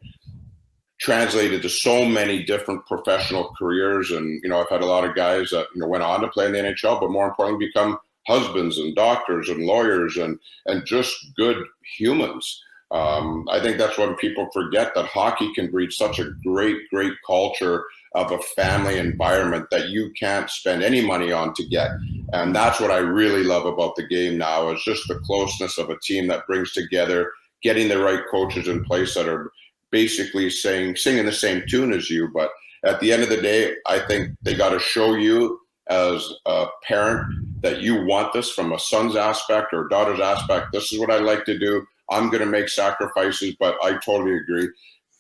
translate into so many different professional careers. And, I've had a lot of guys that, went on to play in the NHL, but more importantly, become husbands and doctors and lawyers and just good humans. I think that's when people forget that hockey can breed such a great culture of a family environment that you can't spend any money on to get. And that's what I really love about the game now, is just the closeness of a team that brings together, getting the right coaches in place that are basically singing the same tune as you. But at the end of the day, I think they got to show you as a parent that you want this from a son's aspect or daughter's aspect. This is what I like to do. I'm going to make sacrifices, but I totally agree.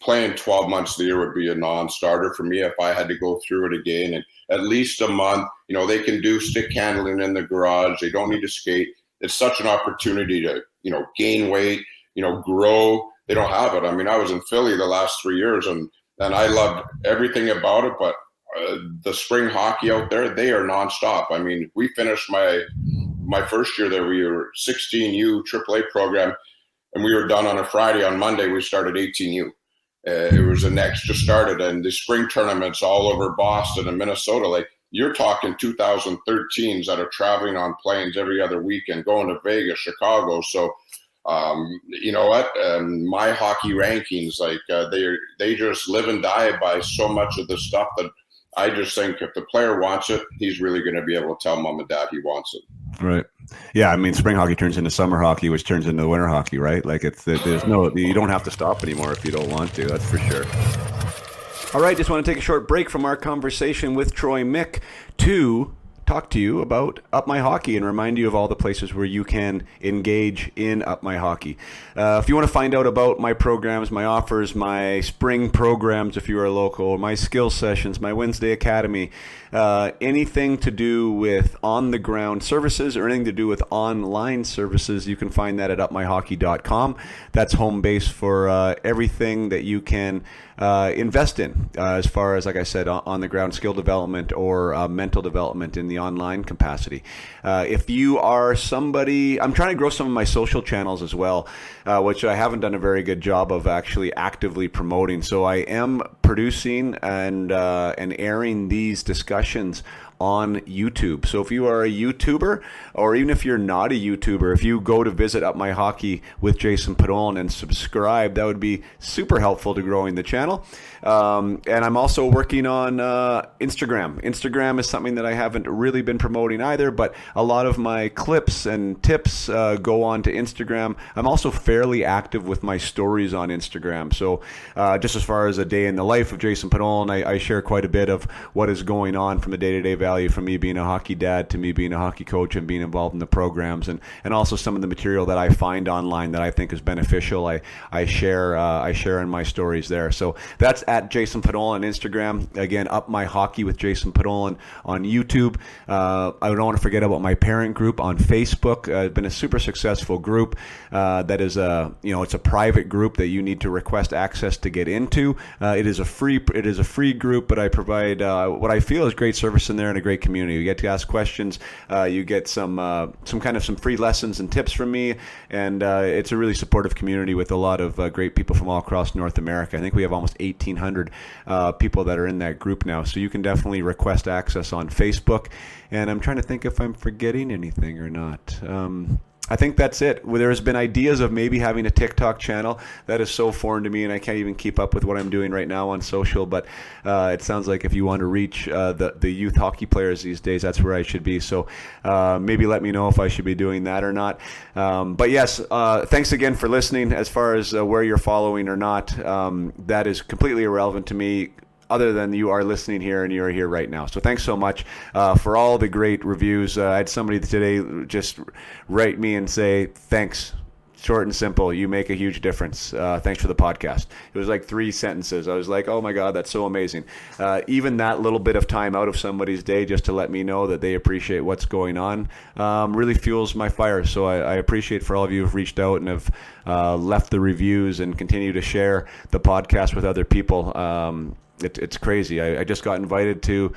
Playing 12 months of the year would be a non-starter for me if I had to go through it again. And at least a month, they can do stick handling in the garage. They don't need to skate. It's such an opportunity to, gain weight, grow. They don't have it. I mean, I was in Philly the last 3 years and I loved everything about it, but the spring hockey out there, they are nonstop. I mean, we finished my first year there. We were 16U AAA program, and we were done on a Friday. On Monday, we started 18U. It was the next just started, and the spring tournaments all over Boston and Minnesota. Like, you're talking 2013s that are traveling on planes every other weekend, going to Vegas, Chicago. So, you know what? My hockey rankings, like they just live and die by so much of the stuff that I just think if the player wants it, he's really going to be able to tell mom and dad he wants it. Right. Yeah. I mean, spring hockey turns into summer hockey, which turns into winter hockey, right? Like you don't have to stop anymore if you don't want to. That's for sure. All right. Just want to take a short break from our conversation with Troy Mick to talk to you about Up My Hockey and remind you of all the places where you can engage in Up My Hockey. If you want to find out about my programs, my offers, my spring programs, if you are local, my skill sessions, my Wednesday Academy, anything to do with on-the-ground services or anything to do with online services, you can find that at upmyhockey.com. That's home base for everything that you can invest in as far as, like I said, on-the-ground skill development or mental development in the online capacity. If you are somebody, I'm trying to grow some of my social channels as well, which I haven't done a very good job of actually actively promoting. So I am producing and airing these discussions on YouTube. So if you are a YouTuber, or even if you're not a YouTuber, if you go to visit Up My Hockey with Jason Padon and subscribe, that would be super helpful to growing the channel. And I'm also working on Instagram. Instagram is something that I haven't really been promoting either, but a lot of my clips and tips go on to Instagram. I'm also fairly active with my stories on Instagram. So just as far as a day in the life of Jason Padon, I share quite a bit of what is going on from the day-to-day value, from me being a hockey dad to me being a hockey coach and being involved in the programs, and also some of the material that I find online that I think is beneficial. I share in my stories there. So that's at Jason Padon on Instagram. Again, Up My Hockey with Jason Padon on YouTube. I don't want to forget about my parent group on Facebook. It's been a super successful group. That is it's a private group that you need to request access to get into. It is a free group, but I provide what I feel is great service in there and a great community. You get to ask questions. You get some free lessons and tips from me, and it's a really supportive community with a lot of great people from all across North America. I think we have almost 1,800 people that are in that group now, so you can definitely request access on Facebook. And I'm trying to think if I'm forgetting anything or not. I think that's it. There's been ideas of maybe having a TikTok channel. That is so foreign to me, and I can't even keep up with what I'm doing right now on social. But it sounds like if you want to reach the youth hockey players these days, that's where I should be. So maybe let me know if I should be doing that or not. But yes, thanks again for listening. As far as where you're following or not, that is completely irrelevant to me, other than you are listening here and you're here right now. So thanks so much for all the great reviews. I had somebody today just write me and say, thanks, short and simple. You make a huge difference. Thanks for the podcast. It was like 3 sentences. I was like, oh my God, that's so amazing. Even that little bit of time out of somebody's day just to let me know that they appreciate what's going on really fuels my fire. So I appreciate for all of you who've reached out and have left the reviews and continue to share the podcast with other people. It's crazy. I just got invited to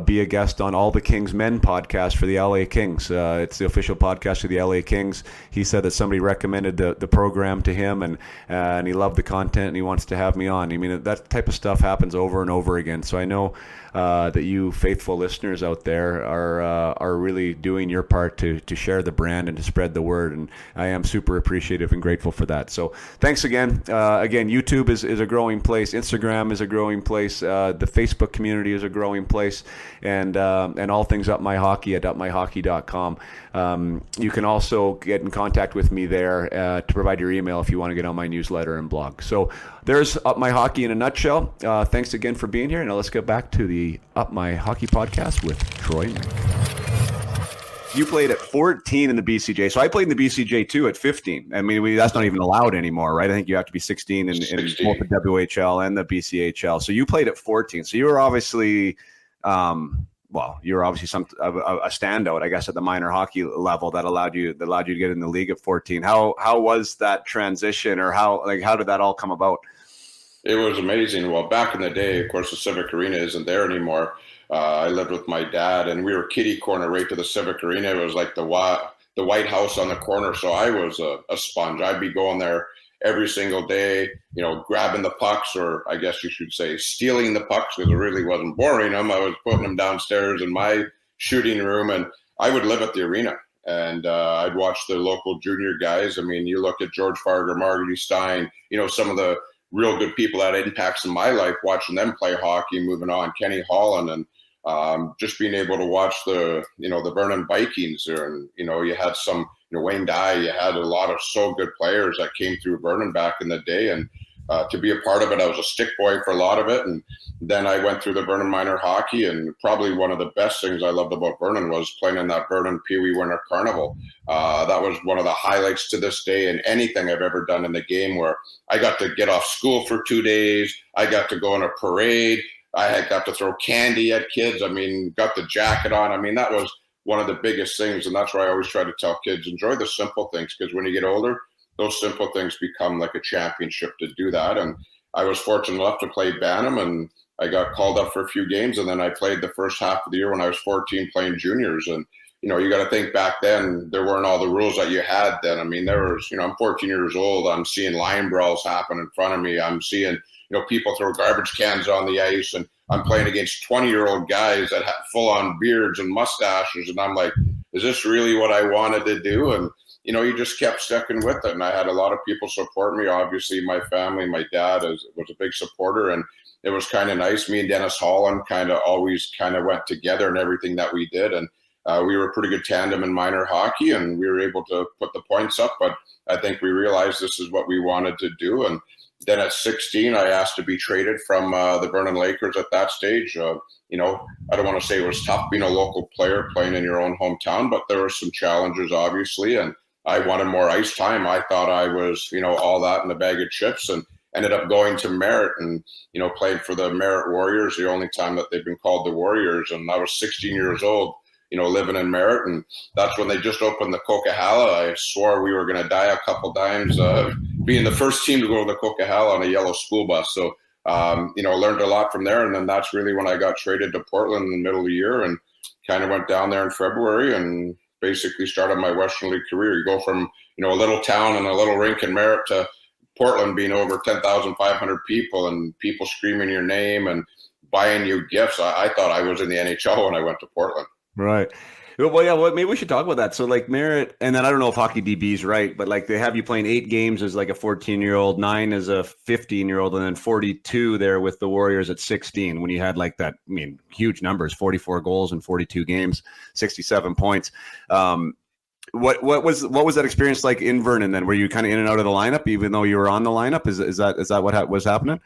be a guest on All the Kings Men podcast for the LA Kings. It's the official podcast of the LA Kings. He said that somebody recommended the program to him, and he loved the content, and he wants to have me on. I mean, that type of stuff happens over and over again. So I know that you faithful listeners out there are really doing your part to share the brand and to spread the word, and I am super appreciative and grateful for that. So thanks again. Again, YouTube is a growing place. Instagram is a growing place. The Facebook community is a growing place, and all things Up My Hockey at upmyhockey.com. You can also get in contact with me there to provide your email if you want to get on my newsletter and blog. So there's Up My Hockey in a nutshell. Thanks again for being here. Now let's get back to the Up My Hockey podcast with Troy Mick. You played at 14 in the BCJ. So I played in the BCJ too at 15. I mean, that's not even allowed anymore, right? I think you have to be 16 in both the WHL and the BCHL. So you played at 14. So you were obviously, you were obviously a standout, I guess, at the minor hockey level that allowed you to get in the league at 14. How was that transition, or how did that all come about? It was amazing. Well, back in the day, of course, the Civic Arena isn't there anymore. I lived with my dad, and we were kitty corner right to the Civic Arena. It was like the White House on the corner. So I was a sponge. I'd be going there every single day, grabbing the pucks, or I guess you should say stealing the pucks, because it really wasn't boring them. I was putting them downstairs in my shooting room, and I would live at the arena. And I'd watch the local junior guys. I mean, you look at George Farger, Marty Stein, some of the real good people that had impacts in my life, watching them play hockey, moving on, Kenny Holland, and just being able to watch the Vernon Vikings there. And, you had some, Wayne Dye, you had a lot of so good players that came through Vernon back in the day. And to be a part of it, I was a stick boy for a lot of it. And then I went through the Vernon minor hockey, and probably one of the best things I loved about Vernon was playing in that Vernon Pee Wee Winter Carnival. That was one of the highlights to this day in anything I've ever done in the game, where I got to get off school for 2 days. I got to go on a parade. I had got to throw candy at kids. I mean, got the jacket on. I mean, that was one of the biggest things. And that's why I always try to tell kids, enjoy the simple things, because when you get older, those simple things become like a championship to do that. And I was fortunate enough to play Bantam, and I got called up for a few games. And then I played the first half of the year when I was 14 playing juniors. And, you got to think back then, there weren't all the rules that you had then. I mean, there was, I'm 14 years old. I'm seeing line brawls happen in front of me. I'm seeing, people throw garbage cans on the ice, and I'm playing against 20-year-old guys that had full-on beards and mustaches. And I'm like, is this really what I wanted to do? And, you just kept sticking with it. And I had a lot of people support me. Obviously, my family, my dad was a big supporter. And it was kind of nice. Me and Dennis Holland always went together in everything that we did. And we were a pretty good tandem in minor hockey, and we were able to put the points up. But I think we realized this is what we wanted to do. And then at 16, I asked to be traded from the Vernon Lakers at that stage. I don't want to say it was tough being a local player playing in your own hometown, but there were some challenges, obviously. And I wanted more ice time. I thought I was, all that in a bag of chips, and ended up going to Merritt and, played for the Merritt Warriors, the only time that they've been called the Warriors. And I was 16 years old, living in Merritt. And that's when they just opened the Coquihalla. I swore we were going to die a couple times, being the first team to go to the Coquihalla on a yellow school bus. So, learned a lot from there. And then that's really when I got traded to Portland in the middle of the year, and kind of went down there in February and basically started my Western League career. You go from, a little town and a little rink in Merritt to Portland being over 10,500 people, and people screaming your name and buying you gifts. I thought I was in the NHL when I went to Portland. Right. Well, yeah, maybe we should talk about that. So, like, Merritt, and then I don't know if Hockey DB is right, but like they have you playing 8 games as like a 14-year-old, 9 as a 15-year-old, and then 42 there with the Warriors at 16 when you had like that, huge numbers, 44 goals in 42 games, 67 points. What was that experience like in Vernon then? Were you kind of in and out of the lineup even though you were on the lineup? Is that what was happening?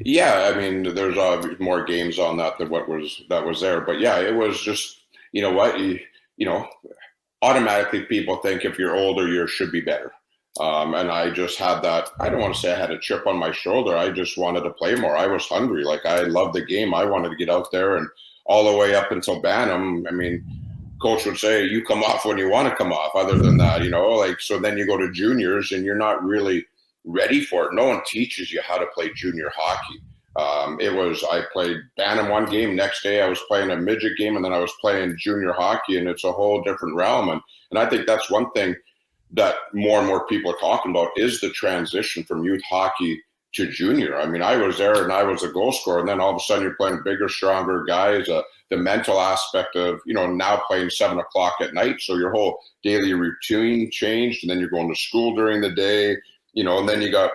Yeah, there's more games on that than what was there. But yeah, it was just, automatically people think if you're older, you should be better. And I just had that, I don't want to say I had a chip on my shoulder. I just wanted to play more. I was hungry. Like, I loved the game. I wanted to get out there, and all the way up until Bantam. Coach would say, you come off when you want to come off. Other than that, so then you go to juniors and you're not really ready for it. No one teaches you how to play junior hockey. I played Bantam one game. Next day I was playing a midget game, and then I was playing junior hockey, and it's a whole different realm. And I think that's one thing that more and more people are talking about is the transition from youth hockey to junior. I mean, I was there and I was a goal scorer, and then all of a sudden you're playing bigger, stronger guys. The mental aspect of, now playing 7 o'clock at night. So your whole daily routine changed, and then you're going to school during the day, and then you got,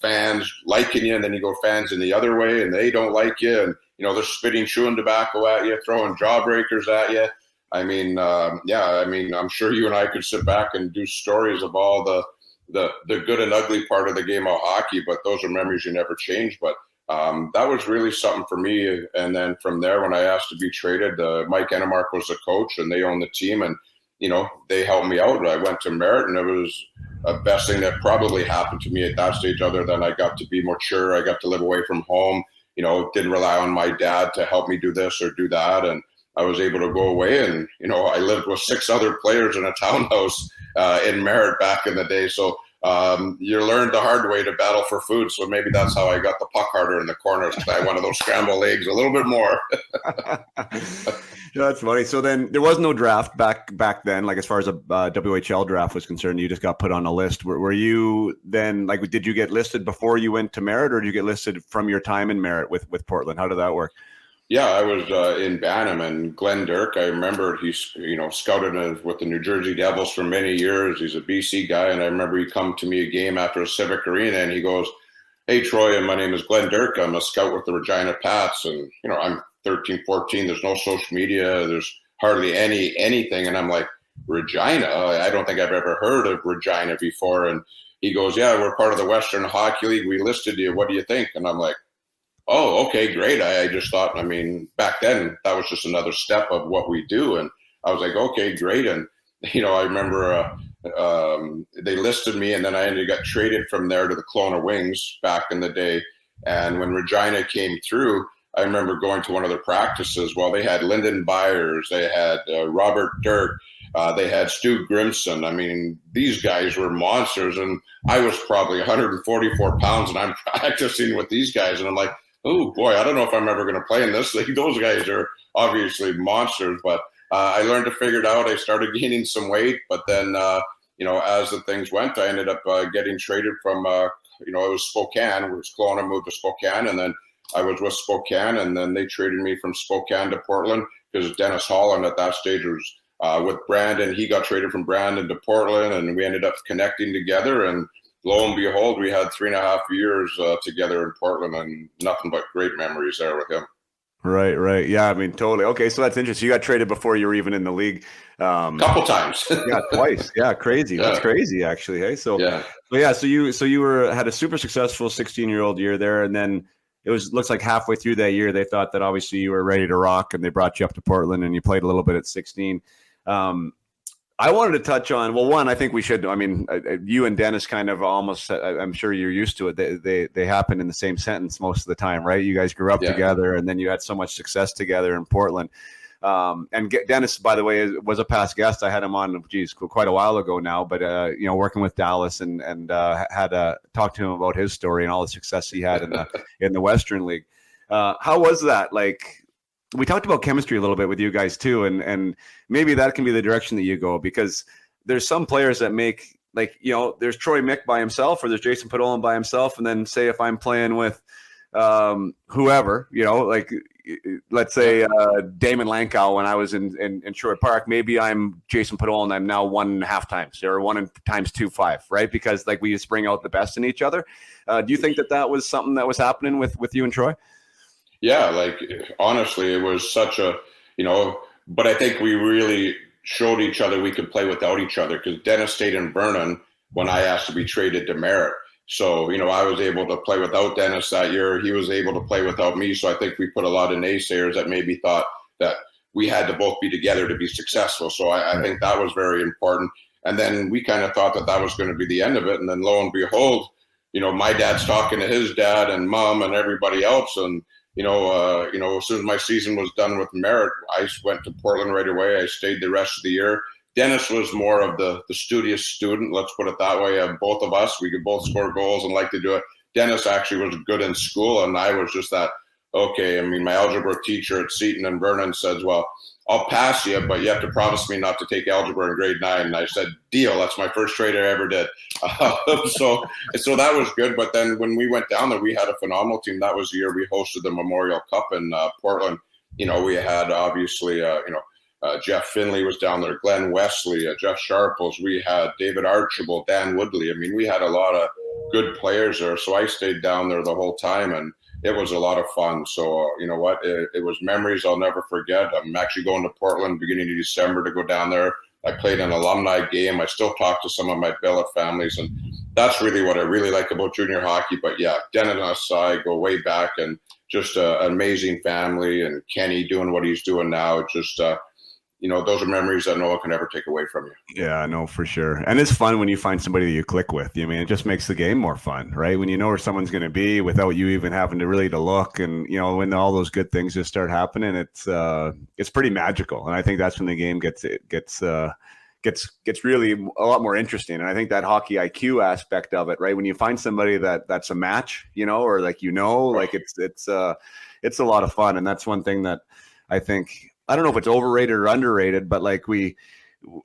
fans liking you, and then you go fans in the other way and they don't like you. And, they're spitting chewing tobacco at you, throwing jawbreakers at you. I mean, I'm sure you and I could sit back and do stories of all the good and ugly part of the game of hockey, but those are memories you never change. But that was really something for me. And then from there, when I asked to be traded, Mike Enemark was the coach, and they owned the team, and they helped me out. I went to Merritt, and it was the best thing that probably happened to me at that stage, other than I got to be mature. I got to live away from home, didn't rely on my dad to help me do this or do that. And I was able to go away, and, I lived with 6 other players in a townhouse in Merritt back in the day. So you learned the hard way to battle for food. So maybe that's how I got the puck harder in the corners, because I wanted those scrambled eggs a little bit more. That's funny. So then there was no draft back then, like as far as a WHL draft was concerned. You just got put on a list. Were you then, like, did you get listed before you went to Merritt, or did you get listed from your time in Merritt with Portland? How did that work? Yeah, I was in Bantam, and Glenn Dirk, I remember he's, scouted with the New Jersey Devils for many years. He's a BC guy, and I remember he come to me a game after a Civic Arena, and he goes, "Hey, Troy, and my name is Glenn Dirk. I'm a scout with the Regina Pats." And, I'm 13, 14. There's no social media. There's hardly anything. And I'm like, Regina? I don't think I've ever heard of Regina before. And he goes, "Yeah, we're part of the Western Hockey League. We listed you. What do you think?" And I'm like, "Oh, okay, great." I just thought, back then that was just another step of what we do. And I was like, okay, great. And, I remember they listed me, and then I got traded from there to the Kelowna Wings back in the day. And when Regina came through, I remember going to one of their practices. Well, they had Lyndon Byers, they had Robert Dirk, they had Stu Grimson. These guys were monsters. And I was probably 144 pounds, and I'm practicing with these guys. And I'm like, oh boy, I don't know if I'm ever going to play in this league. Those guys are obviously monsters, but I learned to figure it out. I started gaining some weight, but then, as the things went, I ended up getting traded from, it was Spokane. It was Kelowna, moved to Spokane, and then I was with Spokane, and then they traded me from Spokane to Portland, because Dennis Holland at that stage was with Brandon. He got traded from Brandon to Portland, and we ended up connecting together, and lo and behold, we had 3.5 years together in Portland, and nothing but great memories there with him. Right. Yeah, totally. Okay, so that's interesting. You got traded before you were even in the league. Couple times. Yeah, twice. Yeah, crazy. Yeah. That's crazy, actually. Hey, so you had a super successful 16-year-old year there, and then looks like halfway through that year they thought that obviously you were ready to rock, and they brought you up to Portland, and you played a little bit at 16. I wanted to touch on, one, I think we should, you and Dennis kind of almost, I'm sure you're used to it. They happen in the same sentence most of the time, right? You guys grew up together, and then you had so much success together in Portland. And Dennis, by the way, was a past guest. I had him on, quite a while ago now, but, working with Dallas and had talked to him about his story and all the success he had in the Western League. How was that? Like, we talked about chemistry a little bit with you guys too, and maybe that can be the direction that you go, because there's some players that make, there's Troy Mick by himself, or there's Jason Podolin by himself, and then say if I'm playing with whoever, let's say Damon Lankow when I was in Sherwood Park, maybe I'm Jason Podolin, I'm now 1.5 times, or 1 times 2.5, right? Because we just bring out the best in each other. Do you think that was something that was happening with you and Troy? Yeah, honestly, it was such a, but I think we really showed each other we could play without each other, because Dennis stayed in Vernon when I asked to be traded to Merritt. So, I was able to play without Dennis that year. He was able to play without me. So I think we put a lot of naysayers that maybe thought that we had to both be together to be successful. So I think that was very important. And then we kind of thought that was going to be the end of it. And then lo and behold, my dad's talking to his dad and mom and everybody else. And, as soon as my season was done with Merritt, I went to Portland right away. I stayed the rest of the year. Dennis was more of the studious student, let's put it that way, of both of us. We could both score goals and like to do it. Dennis actually was good in school, and I was just that, okay. I mean, my algebra teacher at Seton and Vernon says, well, I'll pass you, but you have to promise me not to take algebra in grade 9. And I said, deal. That's my first trade I ever did. So that was good. But then when we went down there, we had a phenomenal team. That was the year we hosted the Memorial Cup in Portland. We had obviously, Jeff Finley was down there, Glenn Wesley, Jeff Sharples. We had David Archibald, Dan Woodley. I mean, we had a lot of good players there. So I stayed down there the whole time, and it was a lot of fun. So, you know what? It was memories I'll never forget. I'm actually going to Portland beginning of December to go down there. I played an alumni game. I still talk to some of my billet families, and that's really what I really like about junior hockey. But yeah, Den and us, I go way back, and just an amazing family, and Kenny doing what he's doing now. Just, those are memories that no one can ever take away from you. Yeah, no, for sure. And it's fun when you find somebody that you click with. I mean, it just makes the game more fun, right? When you know where someone's going to be without you even having to look, and when all those good things just start happening, it's pretty magical. And I think that's when the game gets really a lot more interesting. And I think that hockey IQ aspect of it, right? When you find somebody that's a match, or it's a lot of fun. And that's one thing that I think, I don't know if it's overrated or underrated, but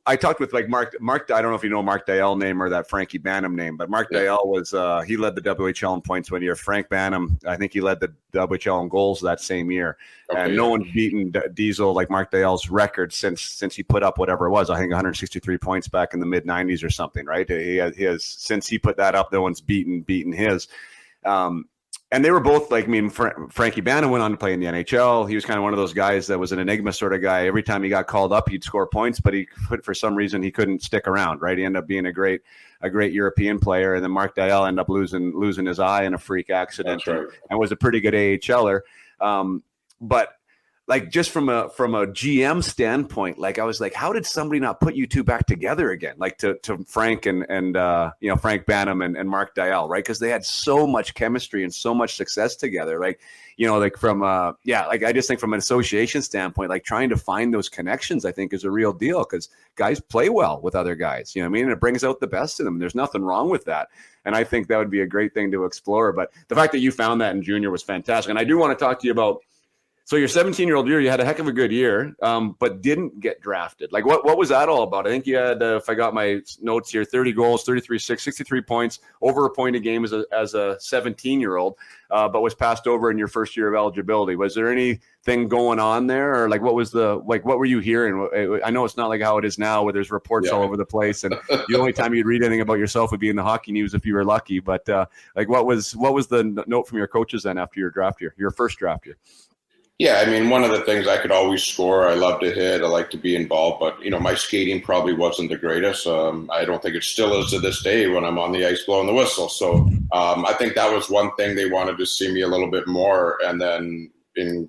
I talked with Mark. I don't know if you know Mark Dial name or that Frankie Banham name, but Mark Dial was he led the WHL in points one year. Frank Banham, I think he led the WHL in goals that same year. Okay. And no one's beaten Diesel like Mark Dial's record since he put up whatever it was. I think 163 points back in the mid 90s or something, right? He has since he put that up, no one's beaten his. And they were both Frankie Bannon went on to play in the NHL. He was kind of one of those guys that was an enigma sort of guy. Every time he got called up, he'd score points, but for some reason he couldn't stick around, right? He ended up being a great European player. And then Mark Dial ended up losing his eye in a freak accident. That's right. And was a pretty good AHLer. But just from a GM standpoint, I was like, how did somebody not put you two back together again? To Frank and Frank Banham and Mark Dial, right? Because they had so much chemistry and so much success together. I just think from an association standpoint, trying to find those connections, I think is a real deal, because guys play well with other guys. You know what I mean? And it brings out the best in them. There's nothing wrong with that. And I think that would be a great thing to explore. But the fact that you found that in junior was fantastic. And I do want to talk to you about, so your 17-year-old year, you had a heck of a good year, but didn't get drafted. What was that all about? I think you had, if I got my notes here, 30 goals, 33-6, 63 points, over a point a game as a 17-year-old, but was passed over in your first year of eligibility. Was there anything going on there, or what were you hearing? I know it's not like how it is now, where there's reports all over the place, and the only time you'd read anything about yourself would be in the hockey news if you were lucky. But what was the note from your coaches then after your first draft year? Yeah, I mean, one of the things, I could always score. I love to hit. I like to be involved. But, my skating probably wasn't the greatest. I don't think it still is to this day when I'm on the ice blowing the whistle. So I think that was one thing they wanted to see me a little bit more. And then in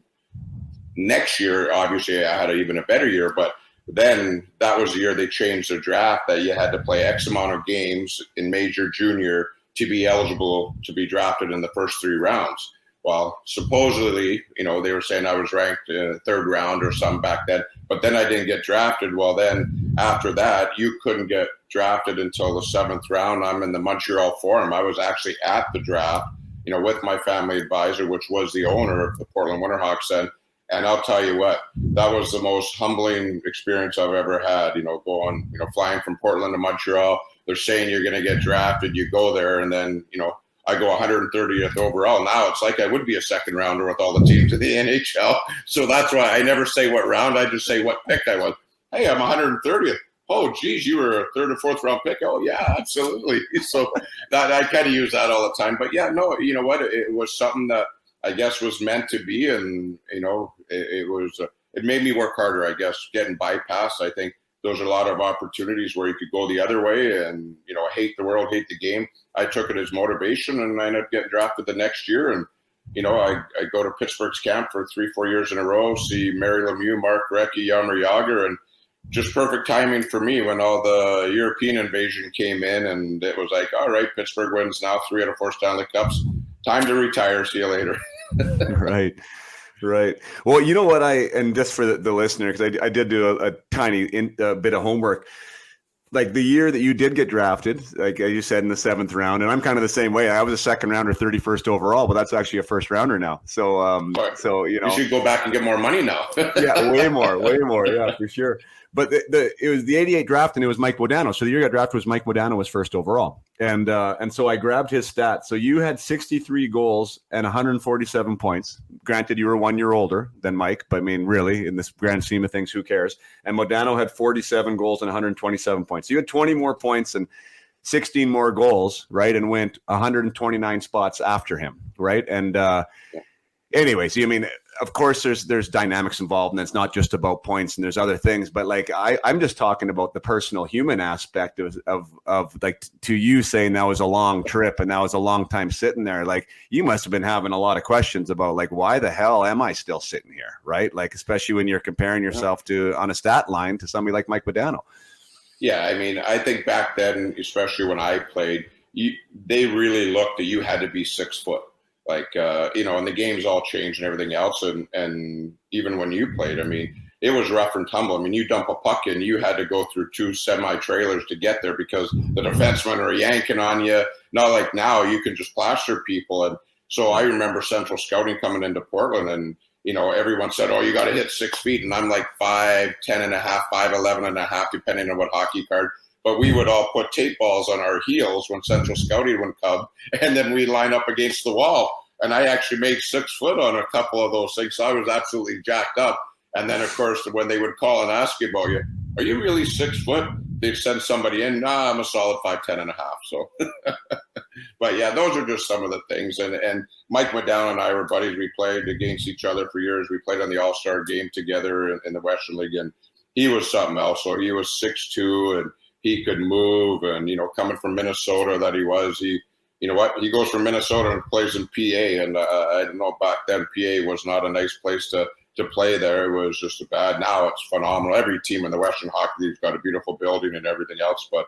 next year, obviously, I had even a better year. But then that was the year they changed their draft, that you had to play X amount of games in major, junior to be eligible to be drafted in the first 3 rounds. Well, supposedly, they were saying I was ranked in the 3rd round or something back then, but then I didn't get drafted. Well, then after that, you couldn't get drafted until the 7th round. I'm in the Montreal Forum. I was actually at the draft, with my family advisor, which was the owner of the Portland Winterhawks then. And I'll tell you what, that was the most humbling experience I've ever had, going, flying from Portland to Montreal. They're saying you're going to get drafted. You go there, and then, I go 130th overall. Now it's like I would be a 2nd rounder with all the teams in the NHL. So that's why I never say what round. I just say what pick I was. Hey, I'm 130th. Oh, geez, you were a 3rd or 4th round pick. Oh, yeah, absolutely. So that I kind of use that all the time. But, yeah, no, you know what? It was something that I guess was meant to be. And, it made me work harder, I guess, getting bypassed. I think those are a lot of opportunities where you could go the other way and, hate the world, hate the game. I took it as motivation, and I ended up getting drafted the next year. And, I go to Pittsburgh's camp for 3-4 years in a row, see Mary Lemieux, Mark Recchi, Jaromir Jagr, and just perfect timing for me when all the European invasion came in, and it was like, all right, Pittsburgh wins now 3 out of 4 Stanley Cups. Time to retire. See you later. Right. Well, you know what, and just for the listener, because I did do a tiny bit of homework. like the year that you did get drafted, like you said, in the 7th round, and I'm kind of the same way. I was a 2nd rounder, 31st overall, but that's actually a 1st rounder now. So, you should go back and get more money now. Yeah, way more. Yeah, for sure. But it was the 88 draft, and it was Mike Modano. So the year I got drafted was Mike Modano was 1st overall. And so I grabbed his stats. So you had 63 goals and 147 points. Granted, you were 1 year older than Mike, but I mean, really, in this grand scheme of things, who cares? And Modano had 47 goals and 127 points. So you had 20 more points and 16 more goals, right? And went 129 spots after him, right? And anyways, I mean, of course, there's dynamics involved, and it's not just about points, and there's other things. But like I'm just talking about the personal, human aspect of like, to you saying that was a long trip and that was a long time sitting there. Like, you must have been having a lot of questions about like, why the hell am I still sitting here, right? Like, especially when you're comparing yourself to on a stat line to somebody like Mike Modano. Yeah, I mean, I think back then, especially when I played, they really looked at you had to be 6 foot. Like, and the game's all changed and everything else. And even when you played, I mean, it was rough and tumble. I mean, you dump a puck in, you had to go through 2 semi-trailers to get there because the defensemen are yanking on you. Not like now, you can just plaster people. And so I remember Central Scouting coming into Portland, and, everyone said, oh, you got to hit 6 feet. And I'm like 5'10 and a half, 5'11 and a half, depending on what hockey card. But we would all put tape balls on our heels when Central Scouting would come, and then we line up against the wall. And I actually made 6 foot on a couple of those things. So I was absolutely jacked up. And then, of course, when they would call and ask you about you, are you really 6 foot? They'd send somebody in. Nah, I'm a solid 5'10 and a half. So, but yeah, those are just some of the things. And Mike Modano and I were buddies. We played against each other for years. We played on the All-Star game together in the Western League. And he was something else. So he was 6'2", and he could move. And, coming from Minnesota that he was, he goes from Minnesota and plays in PA. And I don't know, back then, PA was not a nice place to play there. It was just bad. Now it's phenomenal. Every team in the Western Hockey League's got a beautiful building and everything else. But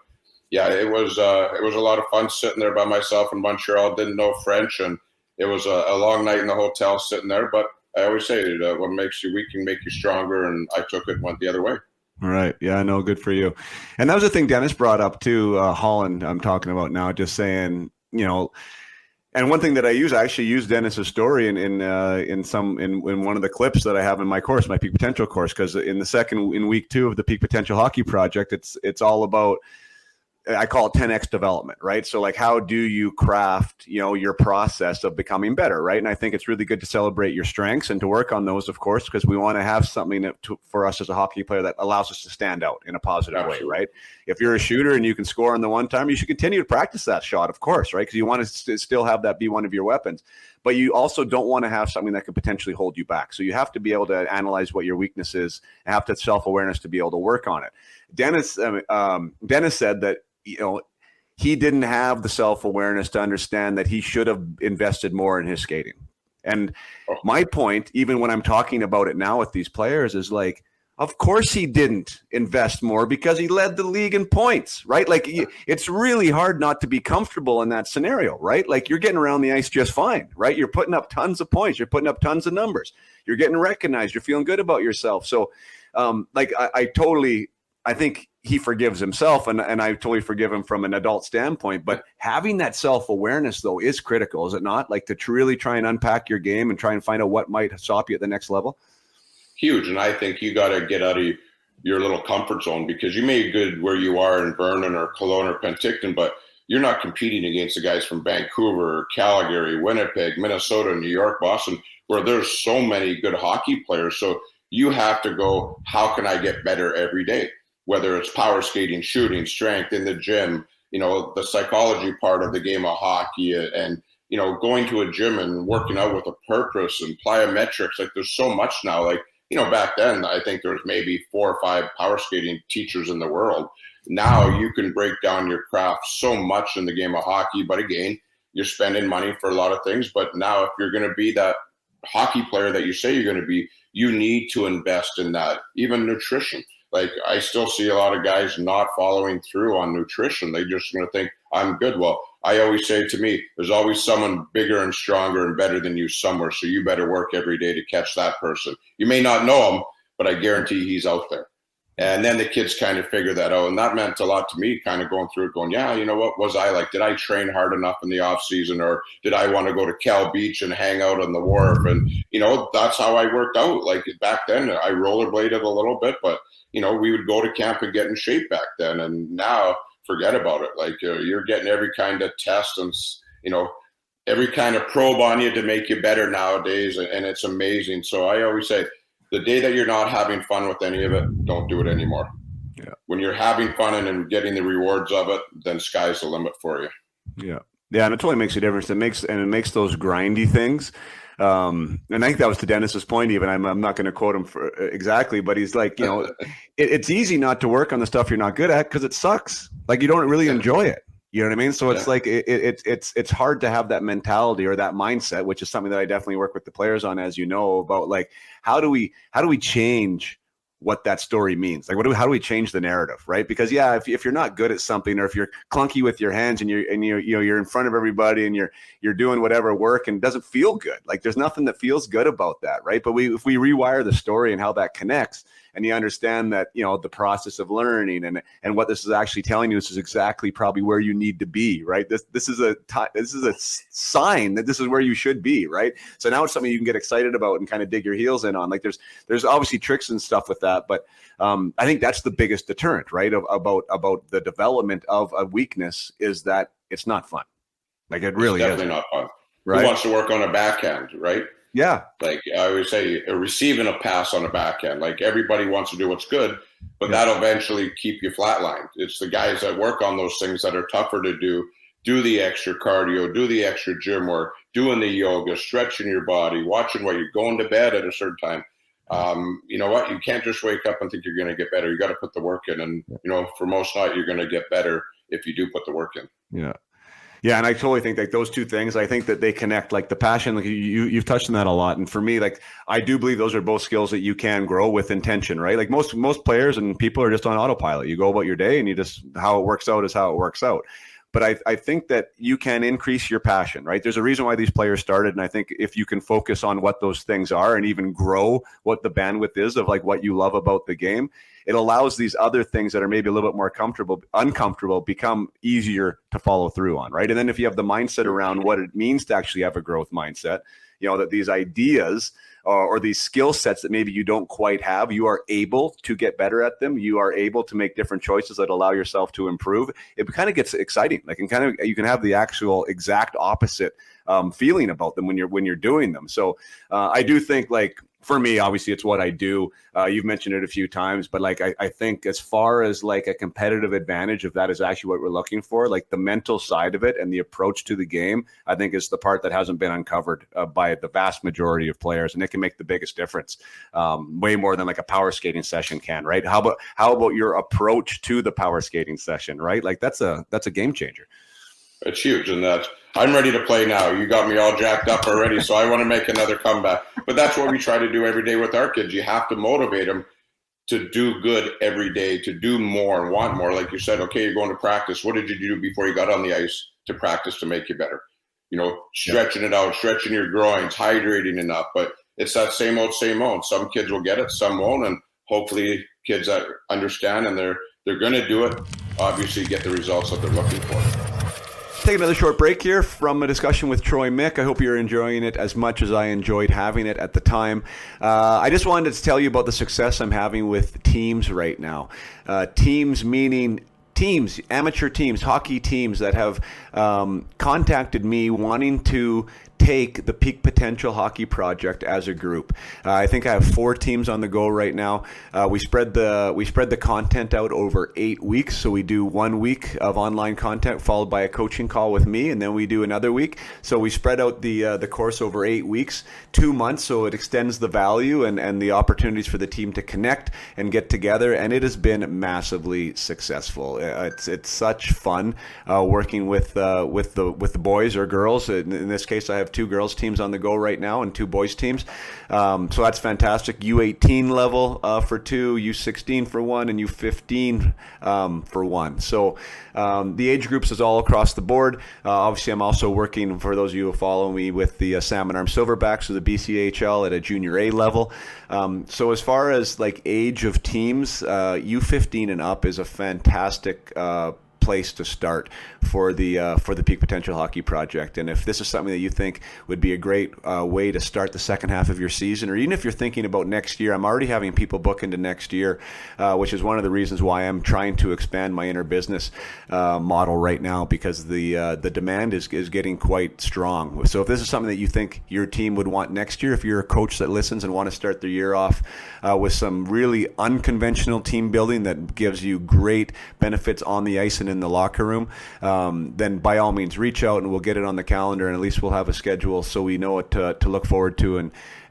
yeah, it was a lot of fun sitting there by myself in Montreal. Didn't know French, and it was a long night in the hotel sitting there. But I always say, what makes you weak can make you stronger. And I took it and went the other way. All right. Yeah, no, good for you. And that was the thing Dennis brought up too, Holland, I'm talking about now, just saying, and one thing that I actually use Dennis's story in one of the clips that I have in my course, my Peak Potential course, because in week 2 of the Peak Potential Hockey Project, it's all about, I call it 10X development, right? So like, how do you craft, your process of becoming better, right? And I think it's really good to celebrate your strengths and to work on those, of course, because we want to have something for us as a hockey player that allows us to stand out in a positive way, right? If you're a shooter and you can score on the one time, you should continue to practice that shot, of course, right? Because you want to still have that be one of your weapons. But you also don't want to have something that could potentially hold you back. So you have to be able to analyze what your weakness is and have that self-awareness to be able to work on it. Dennis said that, he didn't have the self-awareness to understand that he should have invested more in his skating. And my point, even when I'm talking about it now with these players, is like, of course he didn't invest more because he led the league in points, right? Like, it's really hard not to be comfortable in that scenario, right? Like, you're getting around the ice just fine, right? You're putting up tons of points. You're putting up tons of numbers. You're getting recognized. You're feeling good about yourself. So, I think he forgives himself, and I totally forgive him from an adult standpoint. But having that self-awareness, though, is critical, is it not? Like, to really try and unpack your game and try and find out what might stop you at the next level. Huge. And I think you got to get out of your little comfort zone, because you may be good where you are in Vernon or Kelowna or Penticton, but you're not competing against the guys from Vancouver, Calgary, Winnipeg, Minnesota, New York, Boston, where there's so many good hockey players. So you have to go, how can I get better every day? Whether it's power skating, shooting, strength in the gym, the psychology part of the game of hockey, and, going to a gym and working out with a purpose and plyometrics. Like, there's so much now. Like, back then, I think there was maybe 4 or 5 power skating teachers in the world. Now you can break down your craft so much in the game of hockey. But again, you're spending money for a lot of things. But now, if you're going to be that hockey player that you say you're going to be, you need to invest in that. Even nutrition. Like, I still see a lot of guys not following through on nutrition. They just going to think, I'm good. Well, I always say, to me, there's always someone bigger and stronger and better than you somewhere. So you better work every day to catch that person. You may not know him, but I guarantee he's out there. And then the kids kind of figure that out. And that meant a lot to me, kind of going through it, going, yeah, you know, what was I like? Did I train hard enough in the off season, or did I want to go to Cal Beach and hang out on the wharf? And, you know, that's how I worked out. Like back then, I rollerbladed a little bit, but, you know, we would go to camp and get in shape back then. And now forget about it. Like you're getting every kind of test and, you know, every kind of probe on you to make you better nowadays. And it's amazing. So I always say, the day that you're not having fun with any of it, don't do it anymore. Yeah. When you're having fun and getting the rewards of it, then sky's the limit for you. Yeah. Yeah. And it totally makes a difference. It makes those grindy things. And I think that was to Dennis's point, even. I'm not going to quote him for exactly, but he's like, you know, it's easy not to work on the stuff you're not good at because it sucks. Like you don't really enjoy it. You know what I mean? So it's like it's hard to have that mentality or that mindset, which is something that I definitely work with the players on, as you know, about like how do we change what that story means? Like how do we change the narrative, right? Because if you're not good at something, or if you're clunky with your hands and you're in front of everybody and you're doing whatever work and it doesn't feel good, like there's nothing that feels good about that, right? But if we rewire the story and how that connects, and you understand that, you know, the process of learning and what this is actually telling you, this is exactly probably where you need to be, right? This is a sign that this is where you should be, right? So now it's something you can get excited about and kind of dig your heels in on. Like there's obviously tricks and stuff with that, but I think that's the biggest deterrent, right? About the development of a weakness is that it's not fun. Like it really is definitely not fun. Right? Who wants to work on a backhand, right? Yeah. Like I would say, receiving a pass on a backhand. Like everybody wants to do what's good, but that'll eventually keep you flatlined. It's the guys that work on those things that are tougher to do the extra cardio, do the extra gym work, doing the yoga, stretching your body, watching where you're going to bed at a certain time. You know what? You can't just wake up and think you're going to get better. You got to put the work in. And, you know, for most night, you're going to get better if you do put the work in. Yeah. Yeah, and I totally think like those two things, I think that they connect, like the passion, like you've touched on that a lot. And for me, like I do believe those are both skills that you can grow with intention, right? Like most players and people are just on autopilot. You go about your day and you just, how it works out is how it works out. But I think that you can increase your passion, right? There's a reason why these players started. And I think if you can focus on what those things are and even grow what the bandwidth is of like what you love about the game, it allows these other things that are maybe a little bit more uncomfortable become easier to follow through on, right? And then if you have the mindset around what it means to actually have a growth mindset, you know, that these ideas or these skill sets that maybe you don't quite have, you are able to get better at them. You are able to make different choices that allow yourself to improve. It kind of gets exciting. Like, and kind of, you can have the actual exact opposite feeling about them when you're doing them. So I do think, like, for me, obviously, it's what I do. You've mentioned it a few times, but like I think as far as like a competitive advantage, if that is actually what we're looking for, like the mental side of it and the approach to the game, I think is the part that hasn't been uncovered by the vast majority of players, and it can make the biggest difference, way more than like a power skating session can, right? How about your approach to the power skating session, right? Like that's a game changer. It's huge, and I'm ready to play now. You got me all jacked up already, so I want to make another comeback. But that's what we try to do every day with our kids. You have to motivate them to do good every day, to do more and want more. Like you said, okay, you're going to practice. What did you do before you got on the ice to practice to make you better? You know, stretching it out, stretching your groins, hydrating enough. But it's that same old, same old. Some kids will get it, some won't, and hopefully kids that understand and they're going to do it, obviously get the results that they're looking for. Take another short break here from a discussion with Troy Mick. I hope you're enjoying it as much as I enjoyed having it at the time. I just wanted to tell you about the success I'm having with teams right now. Teams meaning teams, amateur teams, hockey teams that have contacted me wanting to take the Peak Potential Hockey Project as a group. I think I have 4 teams on the go right now. We spread the content out over 8 weeks. So we do 1 week of online content followed by a coaching call with me, and then we do another week. So we spread out the course over 8 weeks, 2 months. So it extends the value and the opportunities for the team to connect and get together. And it has been massively successful. It's such fun working with the boys or girls. In this case, I have 2 girls teams on the go right now and 2 boys teams. So that's fantastic. U18 level for 2, U16 for 1, and U15 for 1. So the age groups is all across the board. Obviously, I'm also working, for those of you who follow me, with the Salmon Arm Silverbacks of the BCHL at a junior A level. So as far as like age of teams, U15 and up is a fantastic place to start for the Peak Potential Hockey Project. And if this is something that you think would be a great way to start the second half of your season, or even if you're thinking about next year, I'm already having people book into next year, which is one of the reasons why I'm trying to expand my inner business model right now, because the demand is getting quite strong. So if this is something that you think your team would want next year, if you're a coach that listens and want to start the year off with some really unconventional team building that gives you great benefits on the ice and in the locker room, then by all means reach out and we'll get it on the calendar, and at least we'll have a schedule so we know what to look forward to.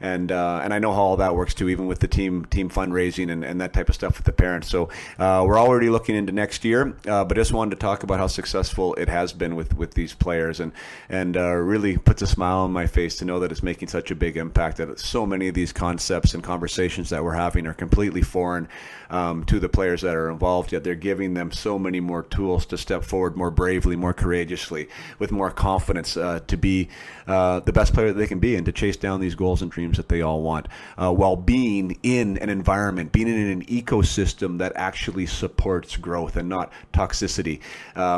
And I know how all that works too, even with the team fundraising and that type of stuff with the parents. So we're already looking into next year, but just wanted to talk about how successful it has been with these players, and really puts a smile on my face to know that it's making such a big impact, that so many of these concepts and conversations that we're having are completely foreign to the players that are involved, yet they're giving them so many more tools to step forward more bravely, more courageously, with more confidence to be the best player that they can be and to chase down these goals and dreams that they all want, while being in an environment, being in an ecosystem that actually supports growth and not toxicity.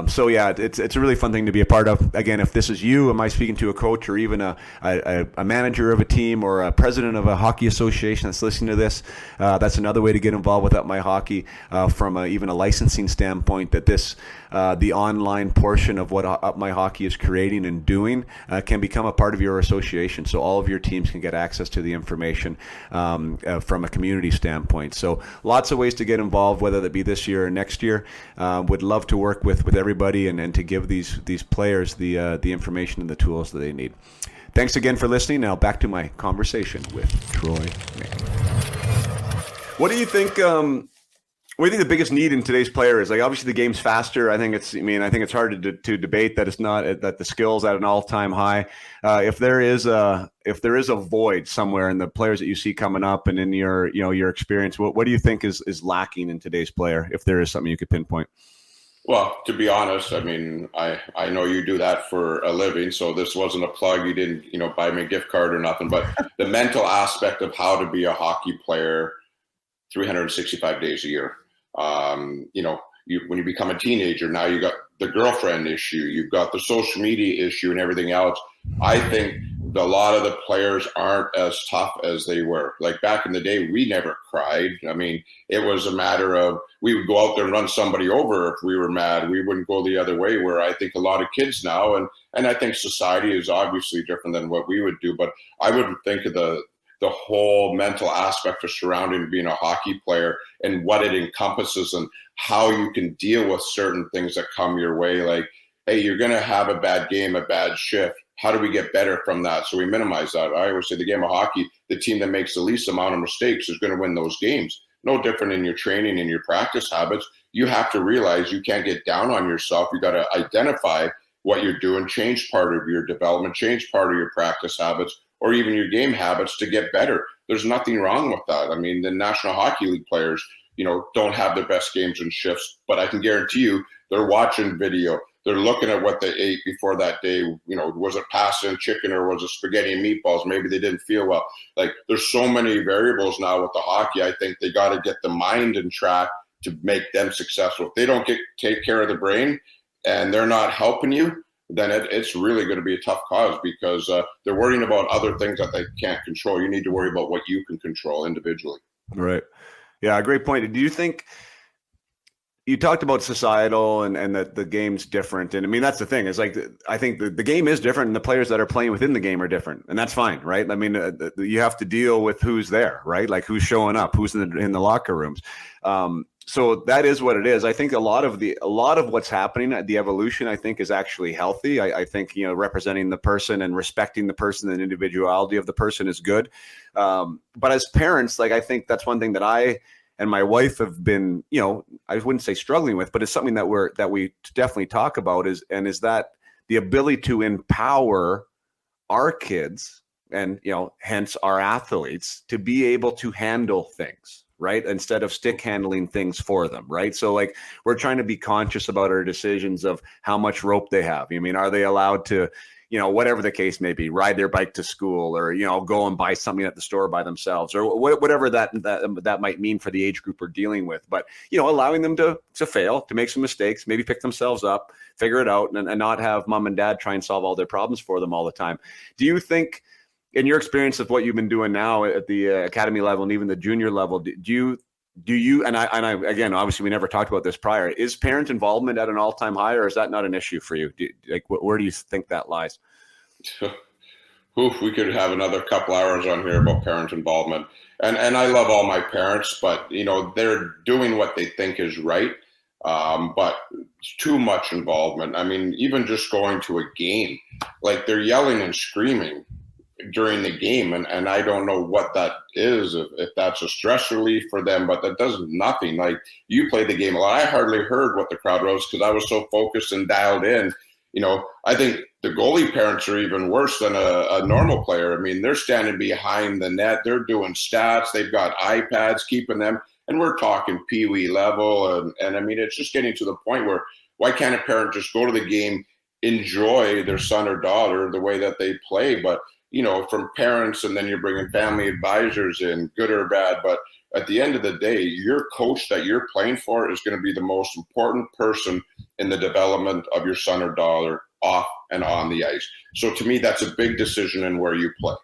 So yeah, it's a really fun thing to be a part of. Again, if this is you, am I speaking to a coach or even a manager of a team or a president of a hockey association that's listening to this, that's another way to get involved with Up My Hockey from even a licensing standpoint, that this the online portion of what Up My Hockey is creating and doing can become a part of your association, so all of your teams can get access to the information from a community standpoint. So lots of ways to get involved, whether that be this year or next year. Would love to work with everybody and to give these players the information and the tools that they need. Thanks again for listening. Now back to my conversation with Troy Mick. What do you think? What do you think the biggest need in today's player is? Like, obviously the game's faster. I think it's hard to debate that it's not, that the skill's at an all-time high. If there is a void somewhere in the players that you see coming up and in your experience, what do you think is lacking in today's player? If there is something you could pinpoint. Well, to be honest, I mean, I know you do that for a living, so this wasn't a plug. You didn't, buy me a gift card or nothing, but the mental aspect of how to be a hockey player 365 days a year. When you become a teenager, now you got the girlfriend issue, you've got the social media issue and everything else. I think a lot of the players aren't as tough as they were. Like back in the day, we never cried. I mean, it was a matter of, we would go out there and run somebody over if we were mad. We wouldn't go the other way, where I think a lot of kids now, and I think society is obviously different than what we would do, but I would think of the whole mental aspect of surrounding being a hockey player and what it encompasses and how you can deal with certain things that come your way. Like, hey, you're going to have a bad game, a bad shift. How do we get better from that? So we minimize that. I always say the game of hockey, the team that makes the least amount of mistakes is going to win those games. No different in your training and your practice habits. You have to realize you can't get down on yourself. You got to identify what you're doing, change part of your development, change part of your practice habits, or even your game habits to get better. There's nothing wrong with that. I mean, the National Hockey League players, don't have their best games and shifts, but I can guarantee you they're watching video. They're looking at what they ate before that day. Was it pasta and chicken or was it spaghetti and meatballs? Maybe they didn't feel well. Like, there's so many variables now with the hockey. I think they got to get the mind in track to make them successful. If they don't take care of the brain and they're not helping you, then it's really going to be a tough cause, because they're worrying about other things that they can't control. You need to worry about what you can control individually. Right. Yeah, great point. Do you think, you talked about societal and that the game's different. And I mean, that's the thing, is like, I think the game is different and the players that are playing within the game are different. And that's fine, right? I mean, you have to deal with who's there, right? Like, who's showing up, who's in the locker rooms. So that is what it is. I think a lot of what's happening, the evolution, I think, is actually healthy. I think, representing the person and respecting the person and individuality of the person is good. But as parents, like, I think that's one thing that I and my wife have been, I wouldn't say struggling with, but it's something that we definitely talk about is that the ability to empower our kids and, hence our athletes to be able to handle things, right? Instead of stick handling things for them, right? So like we're trying to be conscious about our decisions of how much rope they have. I mean, are they allowed to, whatever the case may be, ride their bike to school or, go and buy something at the store by themselves or whatever that might mean for the age group we're dealing with. But, allowing them to fail, to make some mistakes, maybe pick themselves up, figure it out and not have mom and dad try and solve all their problems for them all the time. Do you think, in your experience of what you've been doing now at the academy level and even the junior level, do you, and I, again, obviously we never talked about this prior, is parent involvement at an all-time high or is that not an issue for you? Where do you think that lies? We could have another couple hours on here about parent involvement. And I love all my parents, but, they're doing what they think is right. But too much involvement. I mean, even just going to a game, like they're yelling and screaming during the game. And I don't know what that is, if that's a stress relief for them, but that does nothing. Like you play the game a lot. I hardly heard what the crowd was because I was so focused and dialed in. I think the goalie parents are even worse than a normal player. I mean, they're standing behind the net. They're doing stats. They've got iPads keeping them. And we're talking peewee level. And I mean, it's just getting to the point where why can't a parent just go to the game, enjoy their son or daughter the way that they play? But, from parents, and then you're bringing family advisors in, good or bad. But at the end of the day, your coach that you're playing for is going to be the most important person in the development of your son or daughter off and on the ice. So to me, that's a big decision in where you play.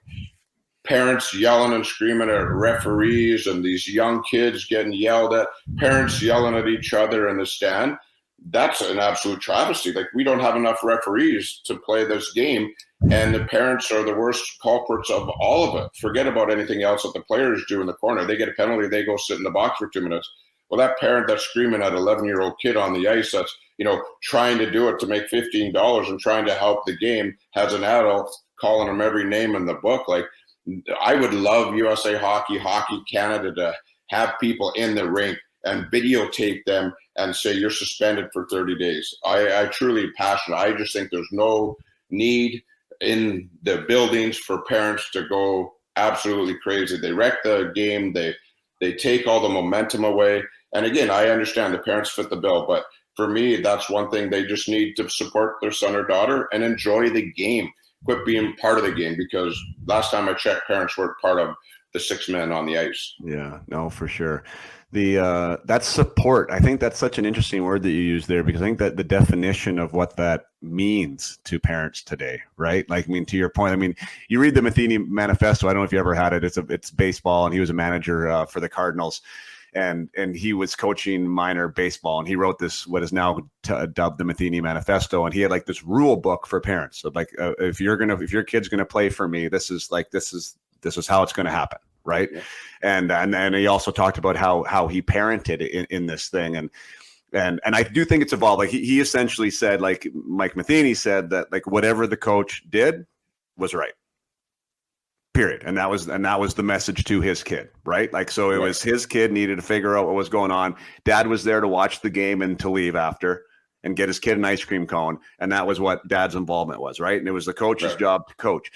Parents yelling and screaming at referees and these young kids getting yelled at, parents yelling at each other in the stand. That's an absolute travesty. Like we don't have enough referees to play this game. And the parents are the worst culprits of all of it. Forget about anything else that the players do in the corner. They get a penalty. They go sit in the box for 2 minutes. Well, that parent that's screaming at an 11-year-old kid on the ice that's, trying to do it to make $15 and trying to help the game has an adult calling them every name in the book. Like I would love USA Hockey, Hockey Canada to have people in the rink and videotape them and say you're suspended for 30 days. I truly passionate. I just think there's no need in the buildings for parents to go absolutely crazy. They wreck the game. They take all the momentum away. And again, I understand the parents fit the bill, but for me, that's one thing. They just need to support their son or daughter and enjoy the game. Quit being part of the game, because last time I checked, parents weren't part of the 6 men on the ice. Yeah, no, for sure. That's support. I think that's such an interesting word that you use there, because I think that the definition of what that means to parents today, right? Like, I mean, to your point, I mean, you read the Matheny Manifesto. I don't know if you ever had it. It's baseball, and he was a manager for the Cardinals, and he was coaching minor baseball, and he wrote this, what is now dubbed the Matheny Manifesto, and he had like this rule book for parents. So like, if your kid's gonna play for me, this is how it's going to happen. Right. Yeah. And he also talked about how he parented in this thing. And I do think it's evolved. Like he essentially said, like Mike Matheny said, that like whatever the coach did was right. Period. And that was the message to his kid. Right. Like, so it was his kid needed to figure out what was going on. Dad was there to watch the game and to leave after and get his kid an ice cream cone. And that was what dad's involvement was. Right. And it was the coach's job to coach.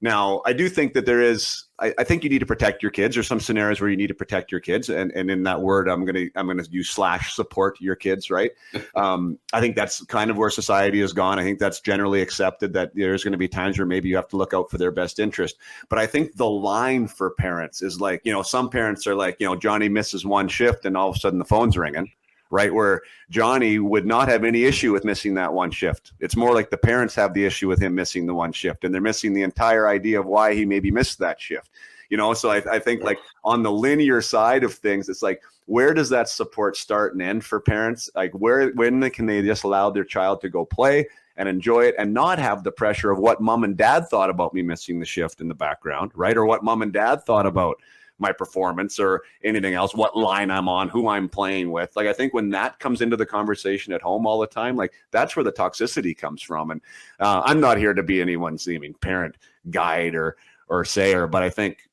Now, I do think that there is, I think you need to protect your kids. There's some scenarios where you need to protect your kids. And in that word, I'm going to use / support your kids, right? I think that's kind of where society has gone. I think that's generally accepted, that there's going to be times where maybe you have to look out for their best interest. But I think the line for parents is like, some parents are like, Johnny misses one shift and all of a sudden the phone's ringing. Right, where Johnny would not have any issue with missing that one shift. It's more like the parents have the issue with him missing the one shift, and they're missing the entire idea of why he maybe missed that shift. So I think like on the linear side of things, it's like, where does that support start and end for parents? Like when can they just allow their child to go play and enjoy it and not have the pressure of what mom and dad thought about me missing the shift in the background, right? Or what mom and dad thought about my performance or anything else, what line I'm on, who I'm playing with. Like, I think when that comes into the conversation at home all the time, like that's where the toxicity comes from. And I'm not here to be anyone's parent guide or sayer, but I think,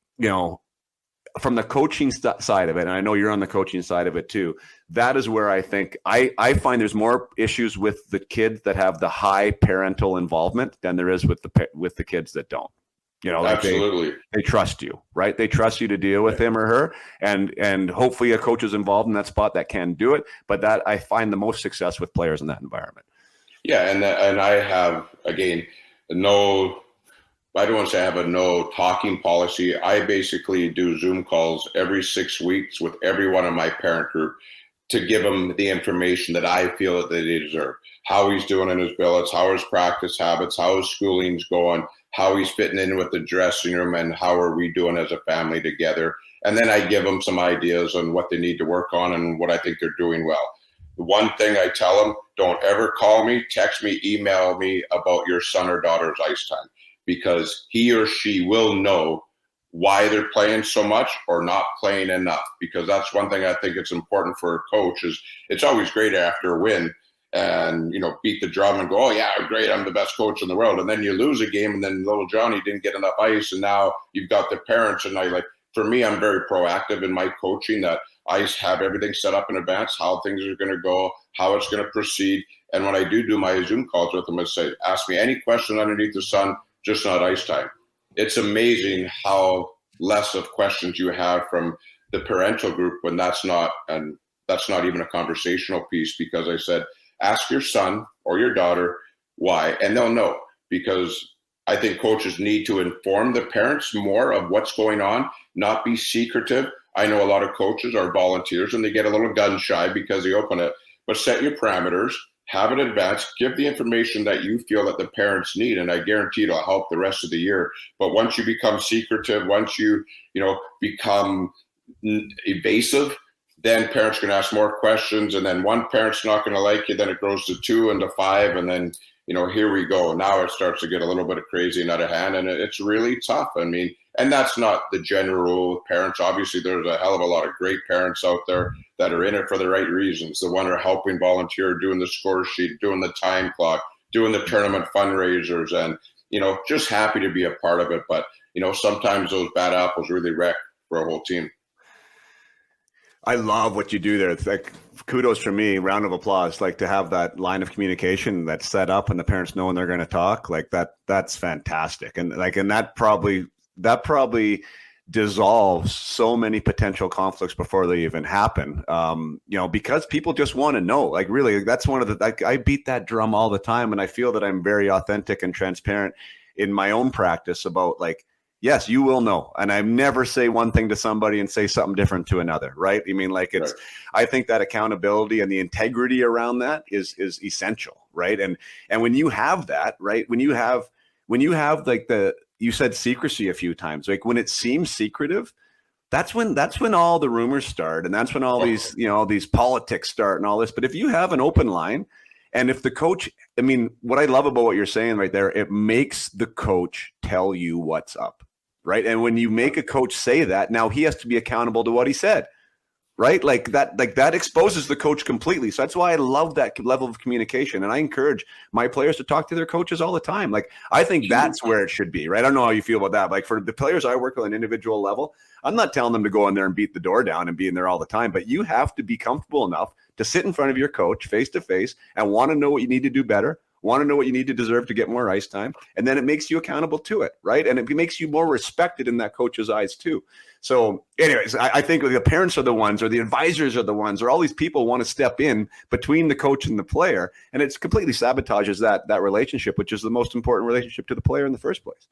from the coaching side of it, and I know you're on the coaching side of it too, that is where I think I find there's more issues with the kids that have the high parental involvement than there is with the kids that don't. You know, like absolutely. They trust you, right? They trust you to deal with him or her, and hopefully a coach is involved in that spot that can do it. But that I find the most success with players in that environment. Yeah, and I have, again, I don't want to say I have a no talking policy. I basically do Zoom calls every 6 weeks with every one of my parent group to give them the information that I feel that they deserve. How he's doing in his billets, how his practice habits, how his schooling's going, how he's fitting in with the dressing room, and how are we doing as a family together. And then I give them some ideas on what they need to work on and what I think they're doing well. The one thing I tell them, don't ever call me, text me, email me about your son or daughter's ice time, because he or she will know why they're playing so much or not playing enough. Because that's one thing I think it's important for a coach is it's always great after a win and, you know, beat the drum and go, oh yeah, great, I'm the best coach in the world. And then you lose a game and then little Johnny didn't get enough ice. And now you've got the parents. And for me, I'm very proactive in my coaching that I have everything set up in advance, how things are going to go, how it's going to proceed. And when I do my Zoom calls with them, I say, ask me any question underneath the sun, just not ice time. It's amazing how less of questions you have from the parental group when that's not even a conversational piece, because I said, ask your son or your daughter why, and they'll know, because I think coaches need to inform the parents more of what's going on, not be secretive. I know a lot of coaches are volunteers and they get a little gun shy because they open it, but set your parameters, have it advanced, give the information that you feel that the parents need, and I guarantee it'll help the rest of the year. But once you become secretive, once you become evasive, then parents can ask more questions, and then one parent's not going to like you, then it grows to 2 and to 5, and then, here we go. Now it starts to get a little bit of crazy and out of hand, and it's really tough. I mean, and that's not the general rule of parents. Obviously, there's a hell of a lot of great parents out there that are in it for the right reasons. The one who are helping volunteer, doing the score sheet, doing the time clock, doing the tournament fundraisers, and, just happy to be a part of it. But, sometimes those bad apples really wreck for a whole team. I love what you do there. It's like kudos for me, round of applause, like to have that line of communication that's set up and the parents know when they're going to talk, like that's fantastic. And that probably dissolves so many potential conflicts before they even happen. Because people just want to know, like, really, that's one of the, I beat that drum all the time. And I feel that I'm very authentic and transparent in my own practice about, like, yes, you will know. And I never say one thing to somebody and say something different to another, right? I mean, like, it's, right. I think that accountability and the integrity around that is essential, right? And when you have that, right, when you have like you said secrecy a few times, like when it seems secretive, that's when all the rumors start. And that's when all these, these politics start and all this. But if you have an open line, and if the coach, I mean, what I love about what you're saying right there, it makes the coach tell you what's up, right? And when you make a coach say that, now he has to be accountable to what he said, right? Like that exposes the coach completely. So that's why I love that level of communication. And I encourage my players to talk to their coaches all the time. Like, I think that's where it should be, right? I don't know how you feel about that. Like, for the players I work with on an individual level, I'm not telling them to go in there and beat the door down and be in there all the time, but you have to be comfortable enough to sit in front of your coach face to face and want to know what you need to do better, want to know what you need to deserve to get more ice time. And then it makes you accountable to it, right? And it makes you more respected in that coach's eyes too. So anyways, I think the parents are the ones, or the advisors are the ones, or all these people want to step in between the coach and the player. And it's completely sabotages that relationship, which is the most important relationship to the player in the first place.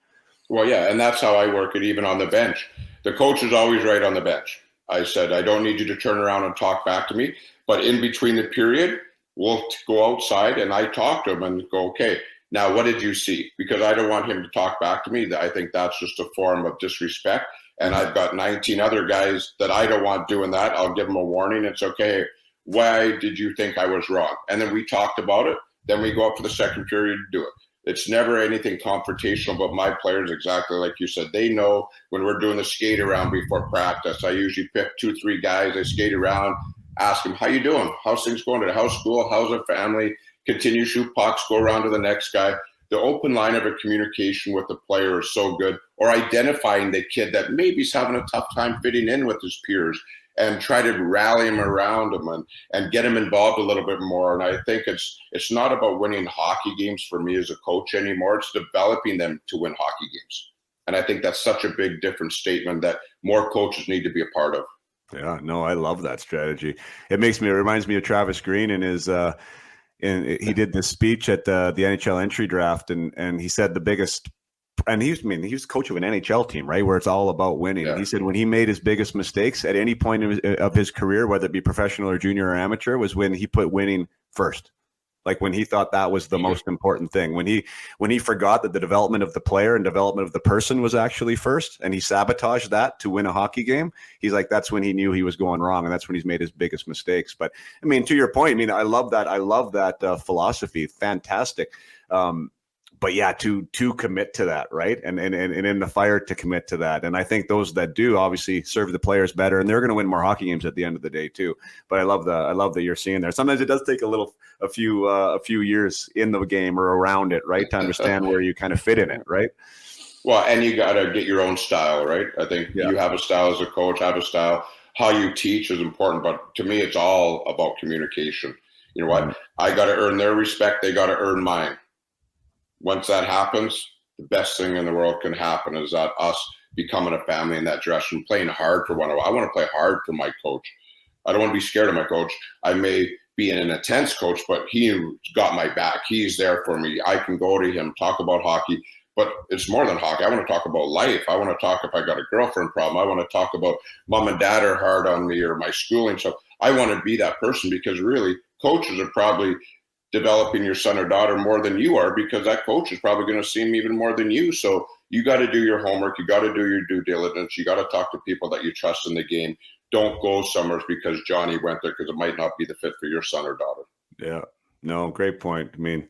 Well, yeah. And that's how I work it even on the bench. The coach is always right on the bench. I said, I don't need you to turn around and talk back to me. But in between the period, we'll go outside and I talk to him and go, okay, now what did you see? Because I don't want him to talk back to me. I think that's just a form of disrespect. And I've got 19 other guys that I don't want doing that. I'll give them a warning. It's okay. Why did you think I was wrong? And then we talked about it. Then we go up to the second period to do it. It's never anything confrontational, but my players, exactly like you said, they know when we're doing the skate around before practice. I usually pick 2-3 guys. I skate around, ask them, how you doing? How's things going? How's school? How's the family? Continue shoot pucks, go around to the next guy. the open line of a communication with the player is so good, or identifying the kid that maybe is having a tough time fitting in with his peers and try to rally him around him and get him involved a little bit more. And I think it's not about winning hockey games for me as a coach anymore. It's developing them to win hockey games. And I think that's such a big different statement that more coaches need to be a part of. Yeah, no, I love that strategy. It reminds me of Travis Green and his and he did this speech at the NHL entry draft, and he said the biggest, and he was coach of an NHL team, right, where it's all about winning. Yeah. He said when he made his biggest mistakes at any point of his career, whether it be professional or junior or amateur, was when he put winning first. Like when he thought that was the most important thing, when he forgot that the development of the player and development of the person was actually first, and he sabotaged that to win a hockey game, he's like, that's when he knew he was going wrong, and that's when he's made his biggest mistakes. But I mean, to your point, I mean, I love that philosophy. Fantastic. But yeah, to commit to that, right? And in the fire to commit to that. And I think those that do obviously serve the players better, and they're going to win more hockey games at the end of the day too. But I love that you're seeing there. Sometimes it does take a few years in the game or around it, right, to understand where you kind of fit in it, right? Well, and you got to get your own style, right? I think you have a style as a coach, I have a style. How you teach is important, but to me, it's all about communication. You know what? I got to earn their respect. They got to earn mine. Once that happens, the best thing in the world can happen is that us becoming a family in that dressing room, playing hard for one another. I want to play hard for my coach. I don't want to be scared of my coach. I may be an intense coach, but he's got my back. He's there for me. I can go to him, talk about hockey, but it's more than hockey. I want to talk about life. I want to talk if I got a girlfriend problem. I want to talk about mom and dad are hard on me or my schooling. So I want to be that person, because really coaches are probably developing your son or daughter more than you are, because that coach is probably going to see him even more than you. So you got to do your homework. You got to do your due diligence. You got to talk to people that you trust in the game. Don't go somewhere because Johnny went there, because it might not be the fit for your son or daughter. Yeah, no, great point. I mean,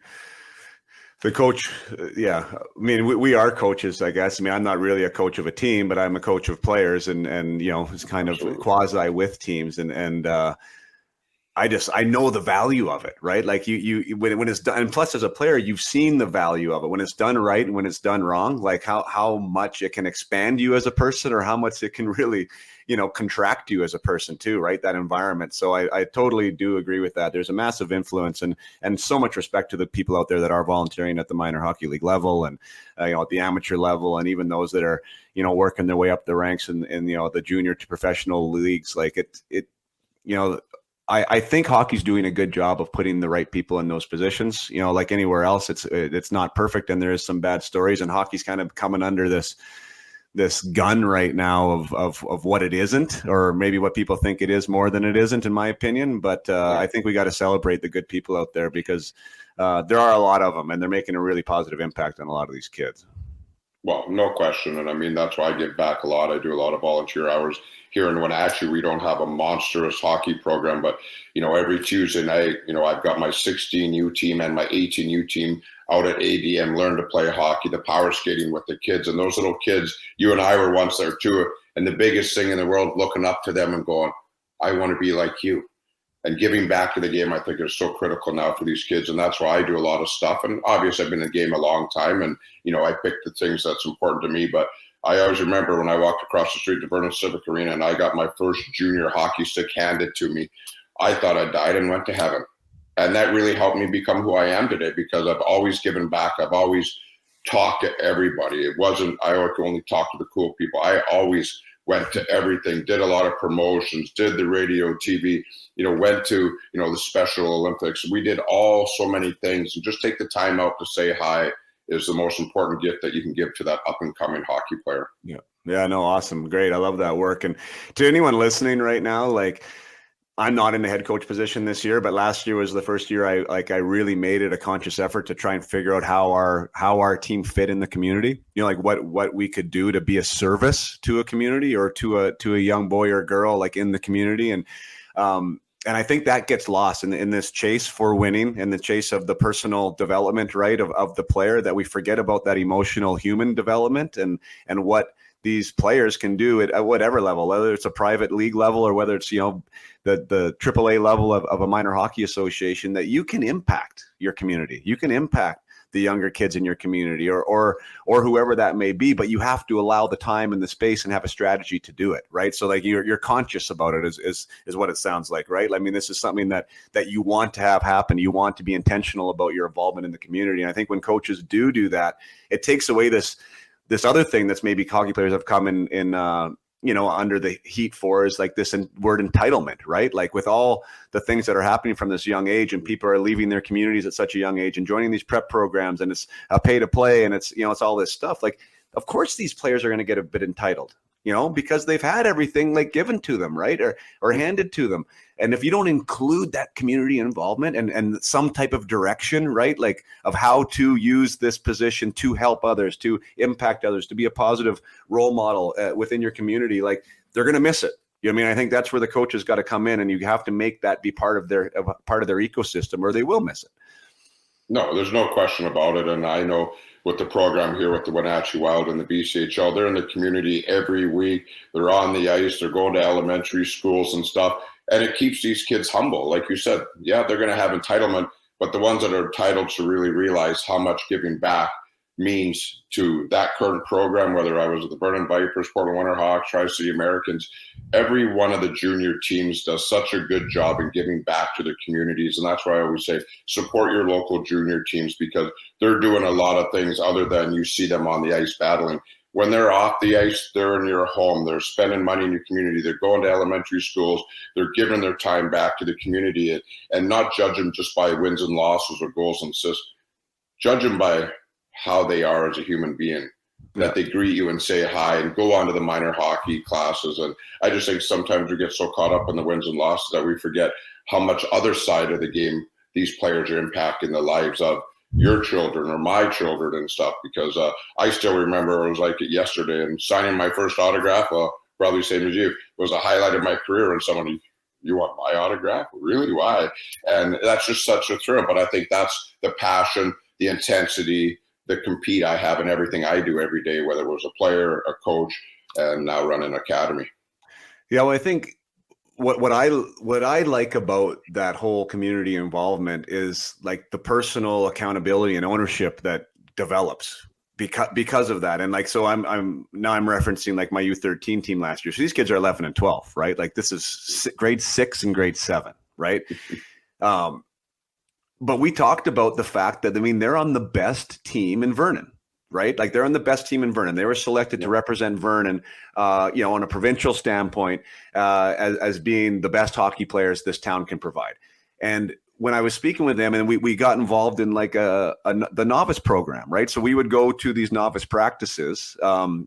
the coach, I mean, we are coaches, I guess. I mean, I'm not really a coach of a team, but I'm a coach of players, and you know, it's kind of quasi with teams, and I know the value of it, right? Like you when it's done, and plus as a player, you've seen the value of it when it's done right and when it's done wrong, like how much it can expand you as a person, or how much it can really, you know, contract you as a person too, right? That environment. So I totally do agree with that. There's a massive influence, and so much respect to the people out there that are volunteering at the minor hockey league level, and you know, at the amateur level, and even those that are, you know, working their way up the ranks in you know, the junior to professional leagues. Like it you know, I think hockey's doing a good job of putting the right people in those positions. You know, like anywhere else, it's not perfect, and there is some bad stories, and hockey's kind of coming under this gun right now of what it isn't, or maybe what people think it is more than it isn't, in my opinion. But I think we got to celebrate the good people out there, because there are a lot of them, and they're making a really positive impact on a lot of these kids. Well, no question. And I mean, that's why I give back a lot. I do a lot of volunteer hours here in Wenatchee. We don't have a monstrous hockey program, but, you know, every Tuesday night, you know, I've got my 16U team and my 18U team out at ADM, learn to play hockey, the power skating with the kids. And those little kids, you and I were once there too. And the biggest thing in the world, looking up to them and going, I want to be like you. And giving back to the game, I think, is so critical now for these kids. And that's why I do a lot of stuff. And obviously, I've been in the game a long time. And, you know, I pick the things that's important to me. But I always remember when I walked across the street to Vernon Civic Arena and I got my first junior hockey stick handed to me, I thought I died and went to heaven. And that really helped me become who I am today, because I've always given back. I've always talked to everybody. It wasn't, I only talk to the cool people. I always went to everything, did a lot of promotions, did the radio, TV, you know, went to, you know, the Special Olympics. We did so many things, and just take the time out to say hi is the most important gift that you can give to that up and coming hockey player. Yeah. Yeah, no, awesome. Great. I love that work. And to anyone listening right now, like, I'm not in the head coach position this year, but last year was the first year I really made it a conscious effort to try and figure out how our team fit in the community. You know, like what we could do to be a service to a community, or to a young boy or girl, like in the community. And I think that gets lost in this chase for winning, and the chase of the personal development, right, of the player, that we forget about that emotional human development and what these players can do at whatever level, whether it's a private league level or whether it's, you know, the AAA level of a minor hockey association, that you can impact your community. You can impact the younger kids in your community or whoever that may be, but you have to allow the time and the space and have a strategy to do it, right? So like you're conscious about it is what it sounds like, right? I mean, this is something that you want to have happen. You want to be intentional about your involvement in the community. And I think when coaches do that, it takes away this other thing that's maybe hockey players have come in under the heat for, is like this word entitlement, right? Like with all the things that are happening from this young age, and people are leaving their communities at such a young age and joining these prep programs, and it's a pay to play, and it's all this stuff. Like, of course these players are going to get a bit entitled, because they've had everything like given to them, right? Or handed to them. And if you don't include that community involvement and some type of direction, right? Like of how to use this position to help others, to impact others, to be a positive role model within your community, like they're going to miss it. I think that's where the coaches got to come in, and you have to make that be part of their ecosystem, or they will miss it. No, there's no question about it. And I know with the program here with the Wenatchee Wild and the BCHL, they're in the community every week. They're on the ice. They're going to elementary schools and stuff. And it keeps these kids humble. Like you said, yeah, they're going to have entitlement, but the ones that are entitled to really realize how much giving back means to that current program, whether I was with the Vernon Vipers, Portland Winterhawks, Tri-City Americans, every one of the junior teams does such a good job in giving back to their communities. And that's why I always say, support your local junior teams, because they're doing a lot of things other than you see them on the ice battling. When they're off the ice, they're in your home. They're spending money in your community. They're going to elementary schools. They're giving their time back to the community, and not judge them just by wins and losses or goals and assists. Judge them by how they are as a human being, that they greet you and say hi and go on to the minor hockey classes. And I just think sometimes we get so caught up in the wins and losses that we forget how much other side of the game these players are impacting the lives of your children or my children and stuff. Because I still remember, it was like yesterday, and signing my first autograph, probably same as you, was a highlight of my career. And someone, you want my autograph? Really? Why? And that's just such a thrill. But I think that's the passion, the intensity, the compete I have in everything I do every day, whether it was a player, a coach, and now run an academy. Yeah, well, I think what I like about that whole community involvement is like the personal accountability and ownership that develops because of that. And like, so I'm referencing like my U13 team last year. So these kids are 11 and 12, right? Like this is grade 6 and grade 7, right? But we talked about the fact that, they're on the best team in Vernon, right? Like they're on the best team in Vernon. They were selected to represent Vernon, on a provincial standpoint, as being the best hockey players this town can provide. And when I was speaking with them, and we got involved in like the novice program, right? So we would go to these novice practices.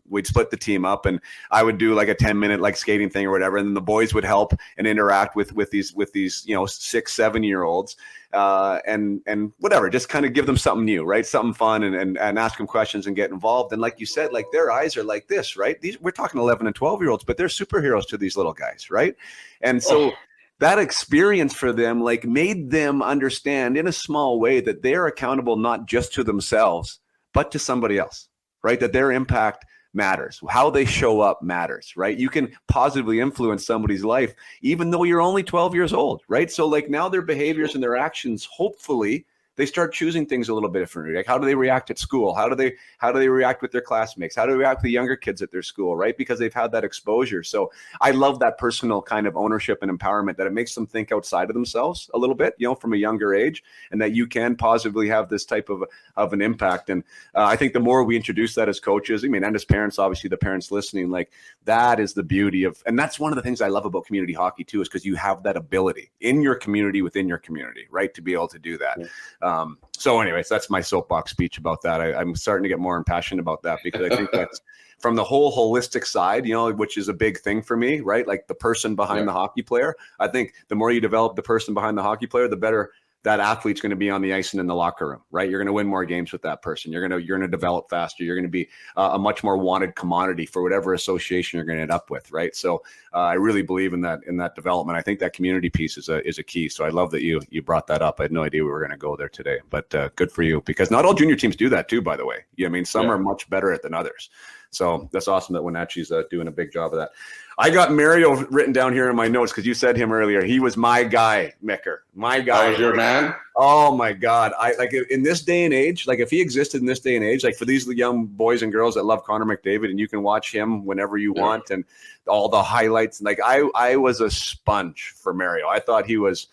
We'd split the team up, and I would do like a 10-minute like skating thing or whatever, and the boys would help and interact with these 6-7 year olds, and whatever, just kind of give them something new, right? Something fun, and ask them questions and get involved. And like you said, like their eyes are like this, right? We're talking 11 and 12 year olds, but they're superheroes to these little guys, right? And so that experience for them like made them understand in a small way that they're accountable not just to themselves, but to somebody else, right? That their impact matters. How they show up matters, right? You can positively influence somebody's life, even though you're only 12 years old, right? So like now their behaviors and their actions, hopefully they start choosing things a little bit differently. Like how do they react at school? How do they react with their classmates? How do they react with the younger kids at their school, right? Because they've had that exposure. So I love that personal kind of ownership and empowerment, that it makes them think outside of themselves a little bit, from a younger age, and that you can positively have this type of an impact. And I think the more we introduce that as coaches, and as parents, obviously the parents listening, like that is the beauty of, and that's one of the things I love about community hockey too, is because you have that ability in your community, within your community, right? To be able to do that. So anyways, that's my soapbox speech about that. I'm starting to get more impassioned about that, because I think that's from the whole holistic side, which is a big thing for me, right? Like the person behind the hockey player. I think the more you develop the person behind the hockey player, the better that athlete's going to be on the ice and in the locker room, right? You're going to win more games with that person. You're going to develop faster. You're going to be a much more wanted commodity for whatever association you're going to end up with, right? So I really believe in that development. I think that community piece is a key. So I love that you brought that up. I had no idea we were going to go there today, but good for you, because not all junior teams do that too, by the way. Some are much better at than others. So that's awesome that Wenatchee's doing a big job of that. I got Mario written down here in my notes because you said him earlier. He was my guy, Micker. My guy. That was your man? Oh my God. I like in this day and age, like if he existed in this day and age, like for these young boys and girls that love Connor McDavid and you can watch him whenever you want and all the highlights. Like I was a sponge for Mario. I thought he was,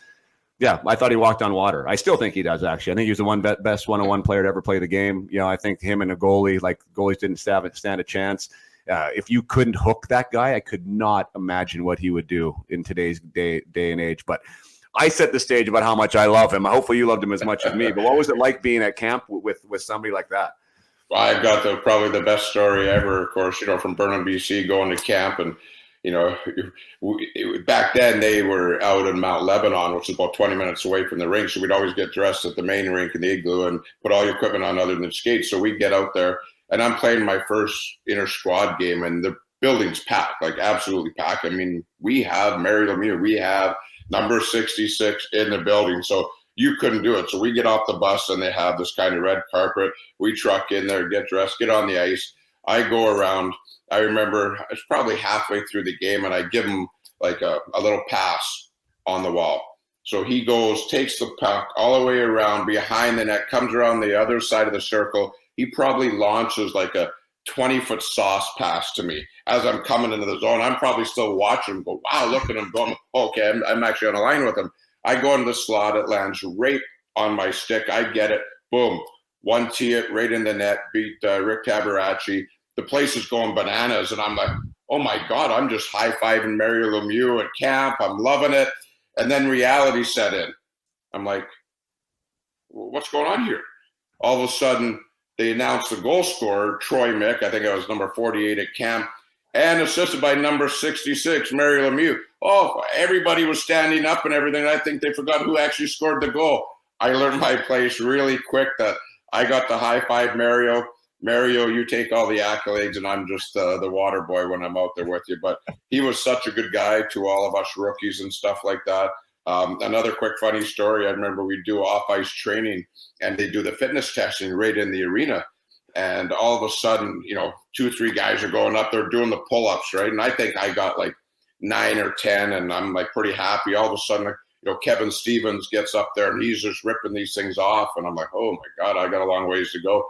I thought he walked on water. I still think he does, actually. I think he was the best one-on-one player to ever play the game. You know, I think him and a goalie, like goalies didn't stand a chance. If you couldn't hook that guy, I could not imagine what he would do in today's day and age. But I set the stage about how much I love him. Hopefully you loved him as much as me. But what was it like being at camp with somebody like that? Well, I got probably the best story ever, of course, from Vernon, BC, going to camp. And, back then they were out in Mount Lebanon, which is about 20 minutes away from the rink. So we'd always get dressed at the main rink in the igloo and put all your equipment on other than skates. So we'd get out there. And I'm playing my first inter-squad game, and the building's packed, like absolutely packed. I mean, we have Mary Lemieux. We have number 66 in the building, so you couldn't do it. So we get off the bus, and they have this kind of red carpet. We truck in there, get dressed, get on the ice. I go around. I remember it's probably halfway through the game, and I give him like a little pass on the wall. So he goes, takes the puck all the way around behind the net, comes around the other side of the circle. He probably launches like a 20-foot sauce pass to me as I'm coming into the zone. I'm probably still watching him go, wow, look at him going, okay, I'm actually on a line with him. I go into the slot. It lands right on my stick. I get it. Boom. One tee it right in the net, beat Rick Tabarachi. The place is going bananas. And I'm like, oh, my God, I'm just high-fiving Mario Lemieux at camp. I'm loving it. And then reality set in. I'm like, what's going on here? All of a sudden, they announced the goal scorer, Troy Mick. I think I was number 48 at camp, and assisted by number 66, Mario Lemieux. Oh, everybody was standing up and everything. I think they forgot who actually scored the goal. I learned my place really quick that I got the high five Mario. Mario, you take all the accolades, and I'm just the water boy when I'm out there with you. But he was such a good guy to all of us rookies and stuff like that. Another quick funny story, I remember we do off-ice training, and they do the fitness testing right in the arena. And all of a sudden, 2 or 3 guys are going up there doing the pull-ups, right? And I think I got like 9 or 10, and I'm like pretty happy. All of a sudden, Kevin Stevens gets up there, and he's just ripping these things off. And I'm like, oh, my God, I got a long ways to go.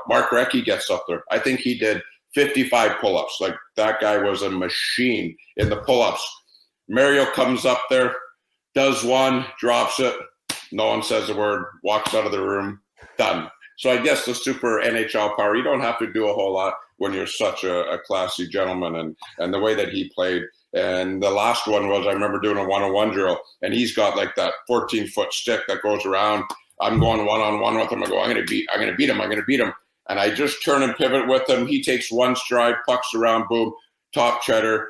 Mark Recchi gets up there. I think he did 55 pull-ups. Like, that guy was a machine in the pull-ups. Mario comes up there, does one, drops it. No one says a word, walks out of the room, done. So I guess the super NHL power, you don't have to do a whole lot when you're such a classy gentleman, and the way that he played. And the last one was, I remember doing a one-on-one drill, and he's got like that 14-foot stick that goes around. I'm going one-on-one with him. I go, I'm going to beat him. And I just turn and pivot with him. He takes one stride, pucks around, boom, top cheddar.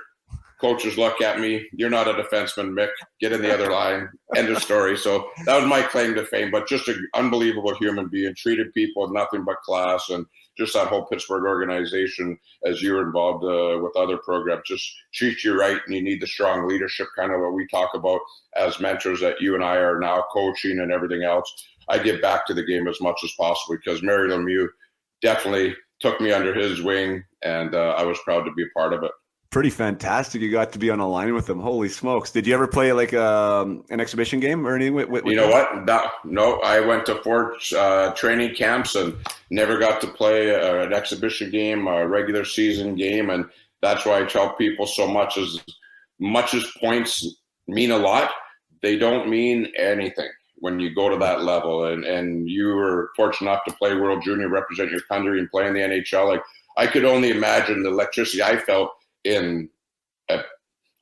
Coaches look at me. You're not a defenseman, Mick. Get in the other line. End of story. So that was my claim to fame, but just an unbelievable human being. Treated people with nothing but class, and just that whole Pittsburgh organization, as you were involved with other programs, just treat you right, and you need the strong leadership, kind of what we talk about as mentors that you and I are now coaching and everything else. I give back to the game as much as possible because Mario Lemieux definitely took me under his wing, and I was proud to be a part of it. Pretty fantastic. You got to be on a line with them. Holy smokes. Did you ever play like an exhibition game or anything? With you know what? No, I went to 4 training camps and never got to play an exhibition game, a regular season game. And that's why I tell people so much as points mean a lot, they don't mean anything when you go to that level. And you were fortunate enough to play World Junior, represent your country, and play in the NHL. Like, I could only imagine the electricity I felt in a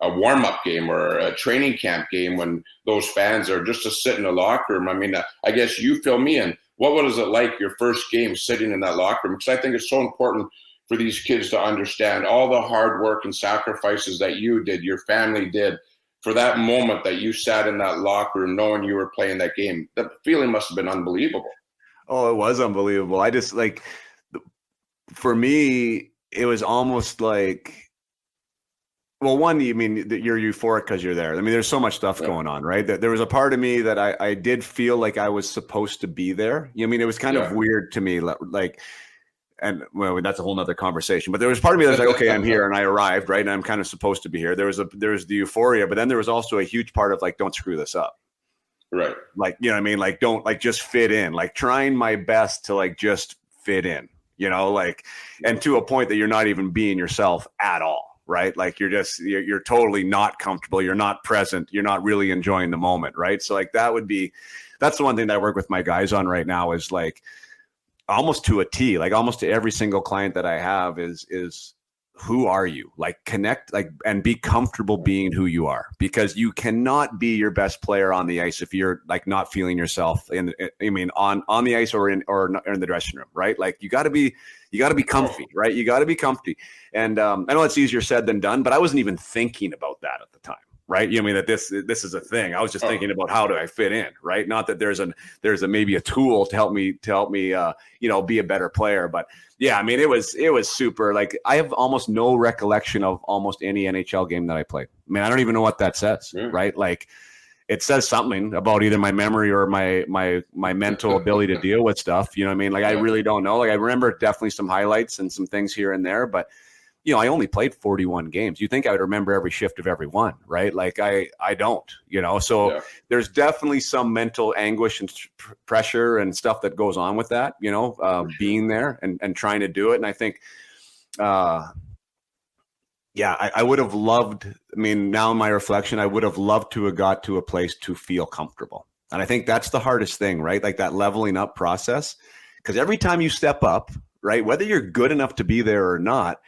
warm-up game or a training camp game when those fans are just to sit in the locker room. I mean, I guess you fill me in. What was it like your first game sitting in that locker room? Because I think it's so important for these kids to understand all the hard work and sacrifices that you did, your family did, for that moment that you sat in that locker room knowing you were playing that game. The feeling must have been unbelievable. Oh, it was unbelievable. I just, like, for me, it was almost like, well, one, you mean that you're euphoric because you're there. I mean, there's so much stuff going on, right? There was a part of me that I did feel like I was supposed to be there. I mean, it was kind of weird to me. Like, and well, that's a whole nother conversation. But there was part of me that was like, okay, I'm here and I arrived, right? And I'm kind of supposed to be here. There was the euphoria, but then there was also a huge part of like, don't screw this up. Right. Like, you know what I mean? Like, don't like just fit in, like trying my best to like just fit in, you know, like, and to a point that you're not even being yourself at all. Right. Like you're totally not comfortable. You're not present. You're not really enjoying the moment. Right. So like that's the one thing that I work with my guys on right now is like almost to a T, like almost to every single client that I have is who are you? Like connect, like, and be comfortable being who you are, because you cannot be your best player on the ice if you're like not feeling yourself on the ice or in the dressing room, right? Like you got to be comfy, right? You got to be comfy. And I know it's easier said than done, but I wasn't even thinking about that at the time. Right. You know, I mean, that this is a thing. I was just thinking about how do I fit in. Right. Not that there's maybe a tool to help me, be a better player. But yeah, I mean, it was super. Like I have almost no recollection of almost any NHL game that I played. I mean, I don't even know what that says. Yeah. Right. Like it says something about either my memory or my mental ability to deal with stuff. You know what I mean? Like I really don't know. Like I remember definitely some highlights and some things here and there, but you know, I only played 41 games. You think I would remember every shift of every one, right? Like I don't, you know, so there's definitely some mental anguish and pressure and stuff that goes on with that, you know, being there and trying to do it. And I think, I would have loved, I mean, now in my reflection, I would have loved to have got to a place to feel comfortable. And I think that's the hardest thing, right? Like that leveling up process, because every time you step up, right, whether you're good enough to be there or not,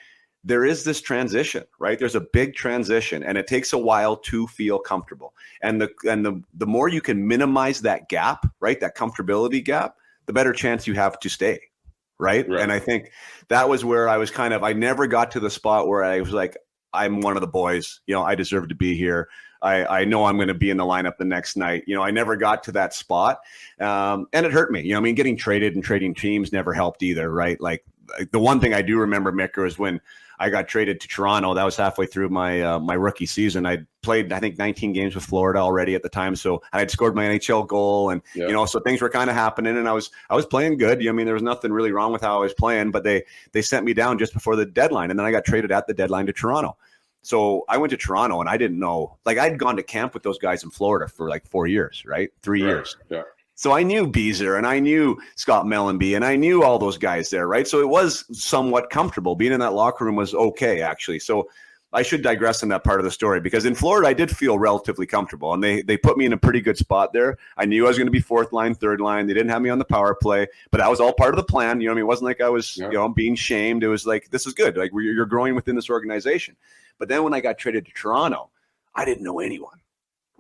there is this transition, right? There's a big transition and it takes a while to feel comfortable. And the more you can minimize that gap, right? That comfortability gap, the better chance you have to stay. Right. And I think that was where I was I never got to the spot where I was like, I'm one of the boys, you know, I deserve to be here. I know I'm going to be in the lineup the next night. You know, I never got to that spot. And it hurt me. You know, I mean, getting traded and trading teams never helped either. Right. Like the one thing I do remember, Mick, was when I got traded to Toronto. That was halfway through my rookie season. I'd played, I think, 19 games with Florida already at the time. So I had scored my NHL goal, and you know, so things were kind of happening, and I was playing good. I mean, there was nothing really wrong with how I was playing, but they sent me down just before the deadline, and then I got traded at the deadline to Toronto. So I went to Toronto, and I didn't know. Like I'd gone to camp with those guys in Florida for like 4 years, right? 3 years. Yeah. So I knew Beezer and I knew Scott Mellenby and I knew all those guys there, right? So it was somewhat comfortable. Being in that locker room was okay, actually. So I should digress in that part of the story, because in Florida, I did feel relatively comfortable, and they put me in a pretty good spot there. I knew I was going to be fourth line, third line. They didn't have me on the power play, but that was all part of the plan. You know what I mean? It wasn't like I was being shamed. It was like, this is good. Like you're growing within this organization. But then when I got traded to Toronto, I didn't know anyone.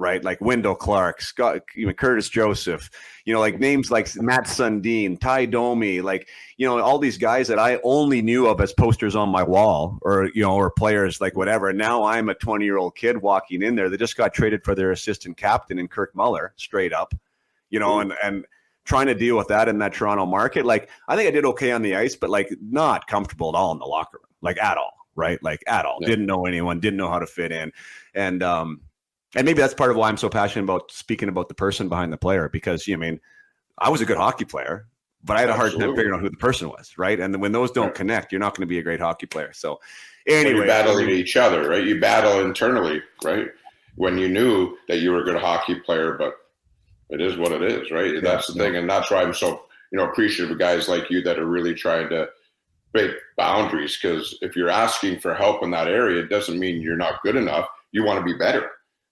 Right, like Wendell Clark, Scott, Curtis Joseph, you know, like names like Matt Sundin, Ty Domi, like, you know, all these guys that I only knew of as posters on my wall, or you know, or players, like whatever. And now I'm a 20-year-old kid walking in there. They just got traded for their assistant captain in Kirk Muller, straight up, you know, and trying to deal with that in that Toronto market. Like I think I did okay on the ice, but like not comfortable at all in the locker room, like at all, right, like at all. Didn't know anyone, didn't know how to fit in, and maybe that's part of why I'm so passionate about speaking about the person behind the player, because, you know, I mean, I was a good hockey player, but I had a hard time figuring out who the person was, right? And when those don't connect, you're not going to be a great hockey player. So anyway. You're battling each other, right? You battle internally, right? When you knew that you were a good hockey player, but it is what it is, right? Yeah, that's the thing. And that's why I'm so, you know, appreciative of guys like you that are really trying to break boundaries, because if you're asking for help in that area, it doesn't mean you're not good enough. You want to be better.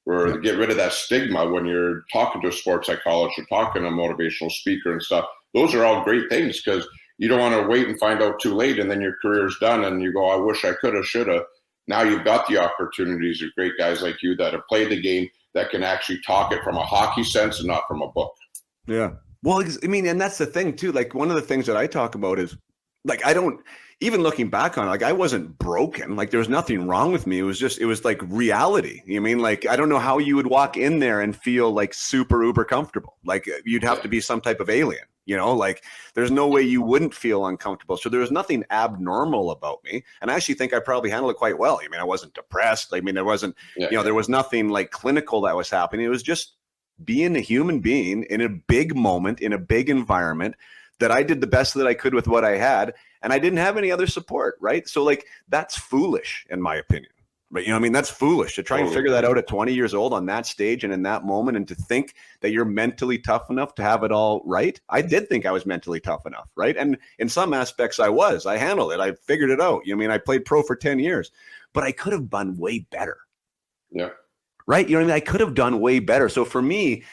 Or get rid of that stigma when you're talking to a sports psychologist or talking to a motivational speaker and stuff. Those are all great things, because you don't want to wait and find out too late and then your career's done and you go, I wish I could have, should have. Now you've got the opportunities of great guys like you that have played the game, that can actually talk it from a hockey sense and not from a book. Yeah. Well, I mean, and that's the thing too. Like one of the things that I talk about is like, even looking back on it, like I wasn't broken. Like there was nothing wrong with me. It was like reality. You know what I mean? Like, I don't know how you would walk in there and feel like super uber comfortable. Like you'd have to be some type of alien, you know, like there's no way you wouldn't feel uncomfortable. So there was nothing abnormal about me. And I actually think I probably handled it quite well. I mean, I wasn't depressed. I mean, there wasn't, there was nothing like clinical that was happening. It was just being a human being in a big moment, in a big environment that I did the best that I could with what I had, and I didn't have any other support, right? So like that's foolish in my opinion. But you know, I mean, that's foolish to try and figure that out at 20 years old on that stage and in that moment, and to think that you're mentally tough enough to have it all right. I did think I was mentally tough enough, right? And in some aspects I handled it. I figured it out. You know, I mean, I played pro for 10 years, but I could have done way better. Yeah. Right. You know what I mean? I could have done way better. So for me,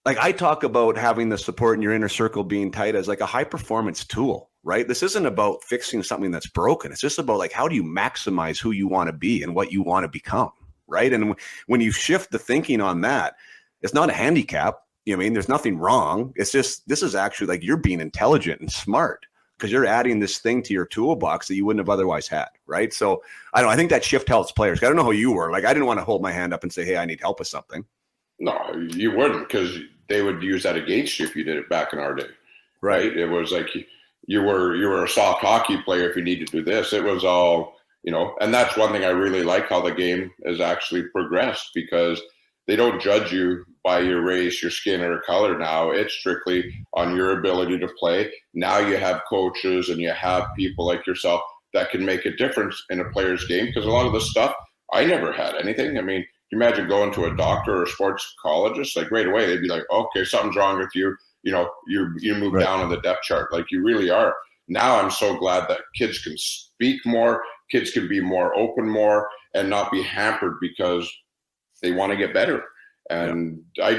like I talk about having the support in your inner circle being tight as like a high performance tool, right? This isn't about fixing something that's broken. It's just about like, how do you maximize who you want to be and what you want to become, right? And when you shift the thinking on that, it's not a handicap. You know what I mean? There's nothing wrong. It's just, this is actually like you're being intelligent and smart because you're adding this thing to your toolbox that you wouldn't have otherwise had, right? So I think that shift helps players. I don't know how you were. Like, I didn't want to hold my hand up and say, hey, I need help with something. No, you wouldn't, because they would use that against you if you did it back in our day. Right? It was like you were a soft hockey player if you needed to do this. It was all, you know, and that's one thing I really like how the game has actually progressed, because they don't judge you by your race, your skin, or color now. It's strictly on your ability to play. Now you have coaches and you have people like yourself that can make a difference in a player's game, because a lot of the stuff, I never had anything. I mean, you imagine going to a doctor or a sports psychologist, like right away, they'd be like, okay, something's wrong with you. You know, you move right down on the depth chart. Like you really are. Now I'm so glad that kids can speak more, kids can be more open more, and not be hampered because they want to get better. And I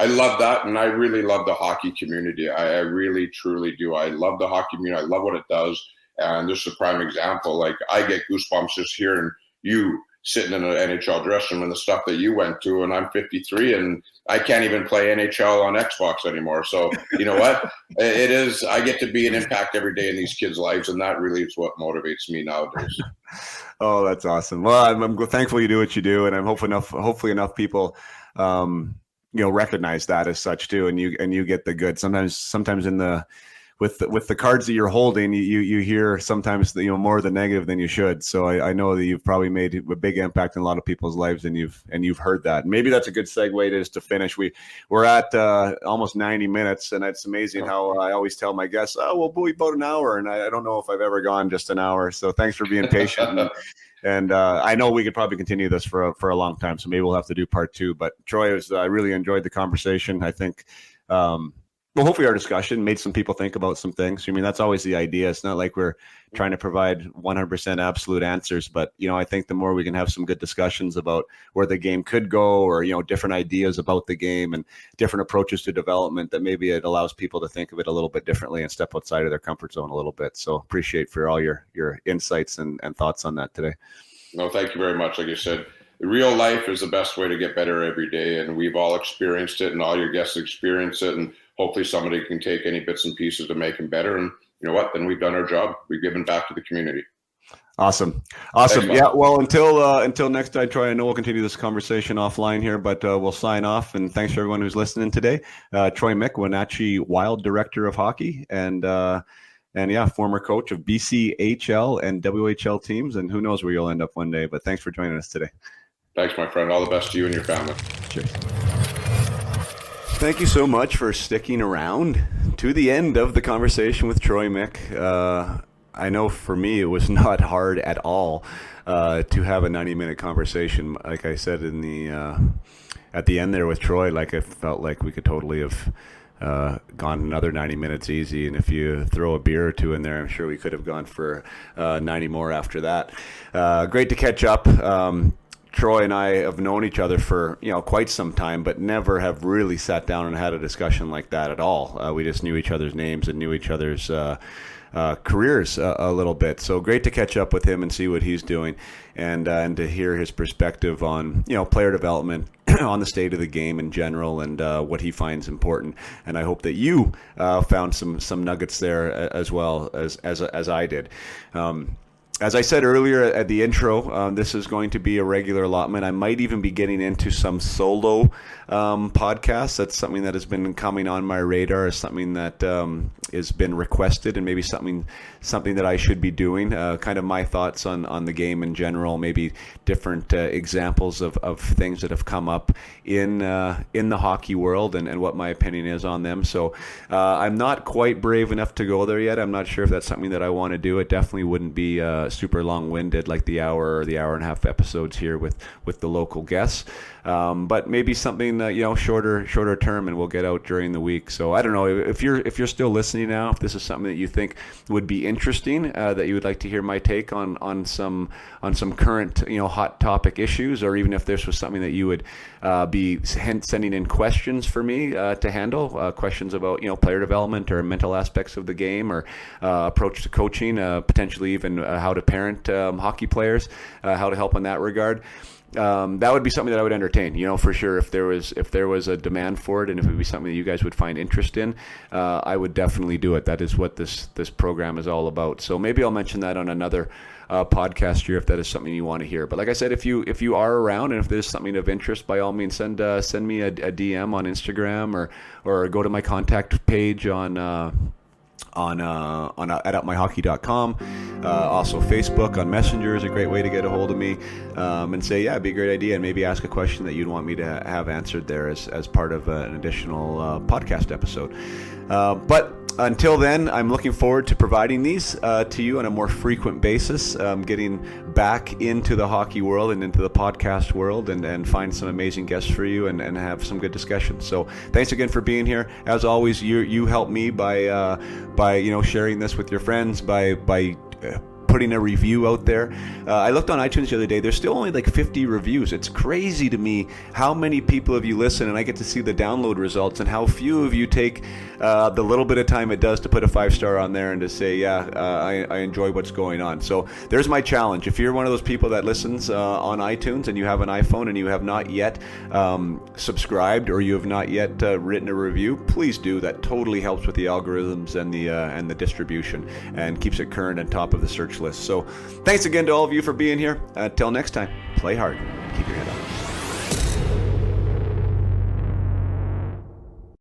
love that. And I really love the hockey community. I really, truly do. I love the hockey community. I love what it does. And this is a prime example. Like I get goosebumps just hearing you sitting in an NHL dressing room and the stuff that you went to, and I'm 53 and I can't even play NHL on Xbox anymore. So you know what? It is, I get to be an impact every day in these kids' lives, and that really is what motivates me nowadays. Oh, that's awesome. Well, I'm thankful you do what you do, and I'm hopefully enough people recognize that as such too, and you get the good. Sometimes in the with the cards that you're holding, you hear sometimes more of the negative than you should. So I know that you've probably made a big impact in a lot of people's lives, and you've heard that. Maybe that's a good segue to finish. We're at almost 90 minutes, and it's amazing how I always tell my guests, we'll be about an hour, and I don't know if I've ever gone just an hour. So thanks for being patient. And I know we could probably continue this for a long time, so maybe we'll have to do part 2. But Troy, I really enjoyed the conversation. I think. Well, hopefully our discussion made some people think about some things. I mean, that's always the idea. It's not like we're trying to provide 100% absolute answers, but, I think the more we can have some good discussions about where the game could go, or, different ideas about the game and different approaches to development, that maybe it allows people to think of it a little bit differently and step outside of their comfort zone a little bit. So appreciate for all your insights and thoughts on that today. No, thank you very much. Like you said, real life is the best way to get better every day. And we've all experienced it, and all your guests experience it. And hopefully somebody can take any bits and pieces to make them better. And you know what? Then we've done our job. We've given back to the community. Awesome. Thanks, yeah. Well, until next time, Troy, I know we'll continue this conversation offline here, but we'll sign off. And thanks for everyone who's listening today. Troy Mick, Wenatchee Wild Director of Hockey, and former coach of BCHL and WHL teams. And who knows where you'll end up one day. But thanks for joining us today. Thanks, my friend. All the best to you and your family. Cheers. Thank you so much for sticking around to the end of the conversation with Troy Mick. I know for me it was not hard at all to have a 90-minute conversation. Like I said at the end there with Troy, like I felt like we could totally have gone another 90 minutes easy. And if you throw a beer or two in there, I'm sure we could have gone for 90 more after that. Great to catch up. Troy and I have known each other for quite some time, but never have really sat down and had a discussion like that at all. We just knew each other's names and knew each other's careers a little bit. So great to catch up with him and see what he's doing, and to hear his perspective on player development, on the state of the game in general, and what he finds important. And I hope that you found some nuggets there as well as I did. As I said earlier at the intro, this is going to be a regular allotment. I might even be getting into some solo podcasts. That's something that has been coming on my radar, as something that has been requested, and maybe something that I should be doing. Kind of my thoughts on the game in general, maybe different examples of things that have come up in the hockey world, and what my opinion is on them. So I'm not quite brave enough to go there yet. I'm not sure if that's something that I want to do. It definitely wouldn't be super long-winded like the hour or the hour and a half episodes here with the local guests, but maybe something shorter term, and we'll get out during the week. So I don't know if you're still listening now, if this is something that you think would be interesting, that you would like to hear my take on some current hot topic issues, or even if this was something that you would be sending in questions for me to handle, questions about player development or mental aspects of the game, or approach to coaching, potentially even how to parent hockey players, how to help in that regard. That would be something that I would entertain, for sure. If there was a demand for it, and if it would be something that you guys would find interest in, I would definitely do it. That is what this program is all about. So maybe I'll mention that on another podcast here if that is something you want to hear. But like I said, if you are around, and if there's something of interest, by all means send me a DM on Instagram, or go to my contact page on at upmyhockey.com. Also Facebook on Messenger is a great way to get a hold of me, and say, it'd be a great idea, and maybe ask a question that you'd want me to have answered there as part of an additional podcast episode. But until then, I'm looking forward to providing these to you on a more frequent basis, getting back into the hockey world and into the podcast world, and find some amazing guests for you, and have some good discussions. So thanks again for being here. As always, you help me by sharing this with your friends, by putting a review out there. I looked on iTunes the other day. There's still only like 50 reviews. It's crazy to me how many people of you listen, and I get to see the download results, and how few of you take the little bit of time it does to put a 5-star on there and to say, I enjoy what's going on. So there's my challenge. If you're one of those people that listens on iTunes, and you have an iPhone, and you have not yet subscribed, or you have not yet written a review, please do. That totally helps with the algorithms and the distribution, and keeps it current and top of the search list. So thanks again to all of you for being here. Until next time, play hard. Keep your head up.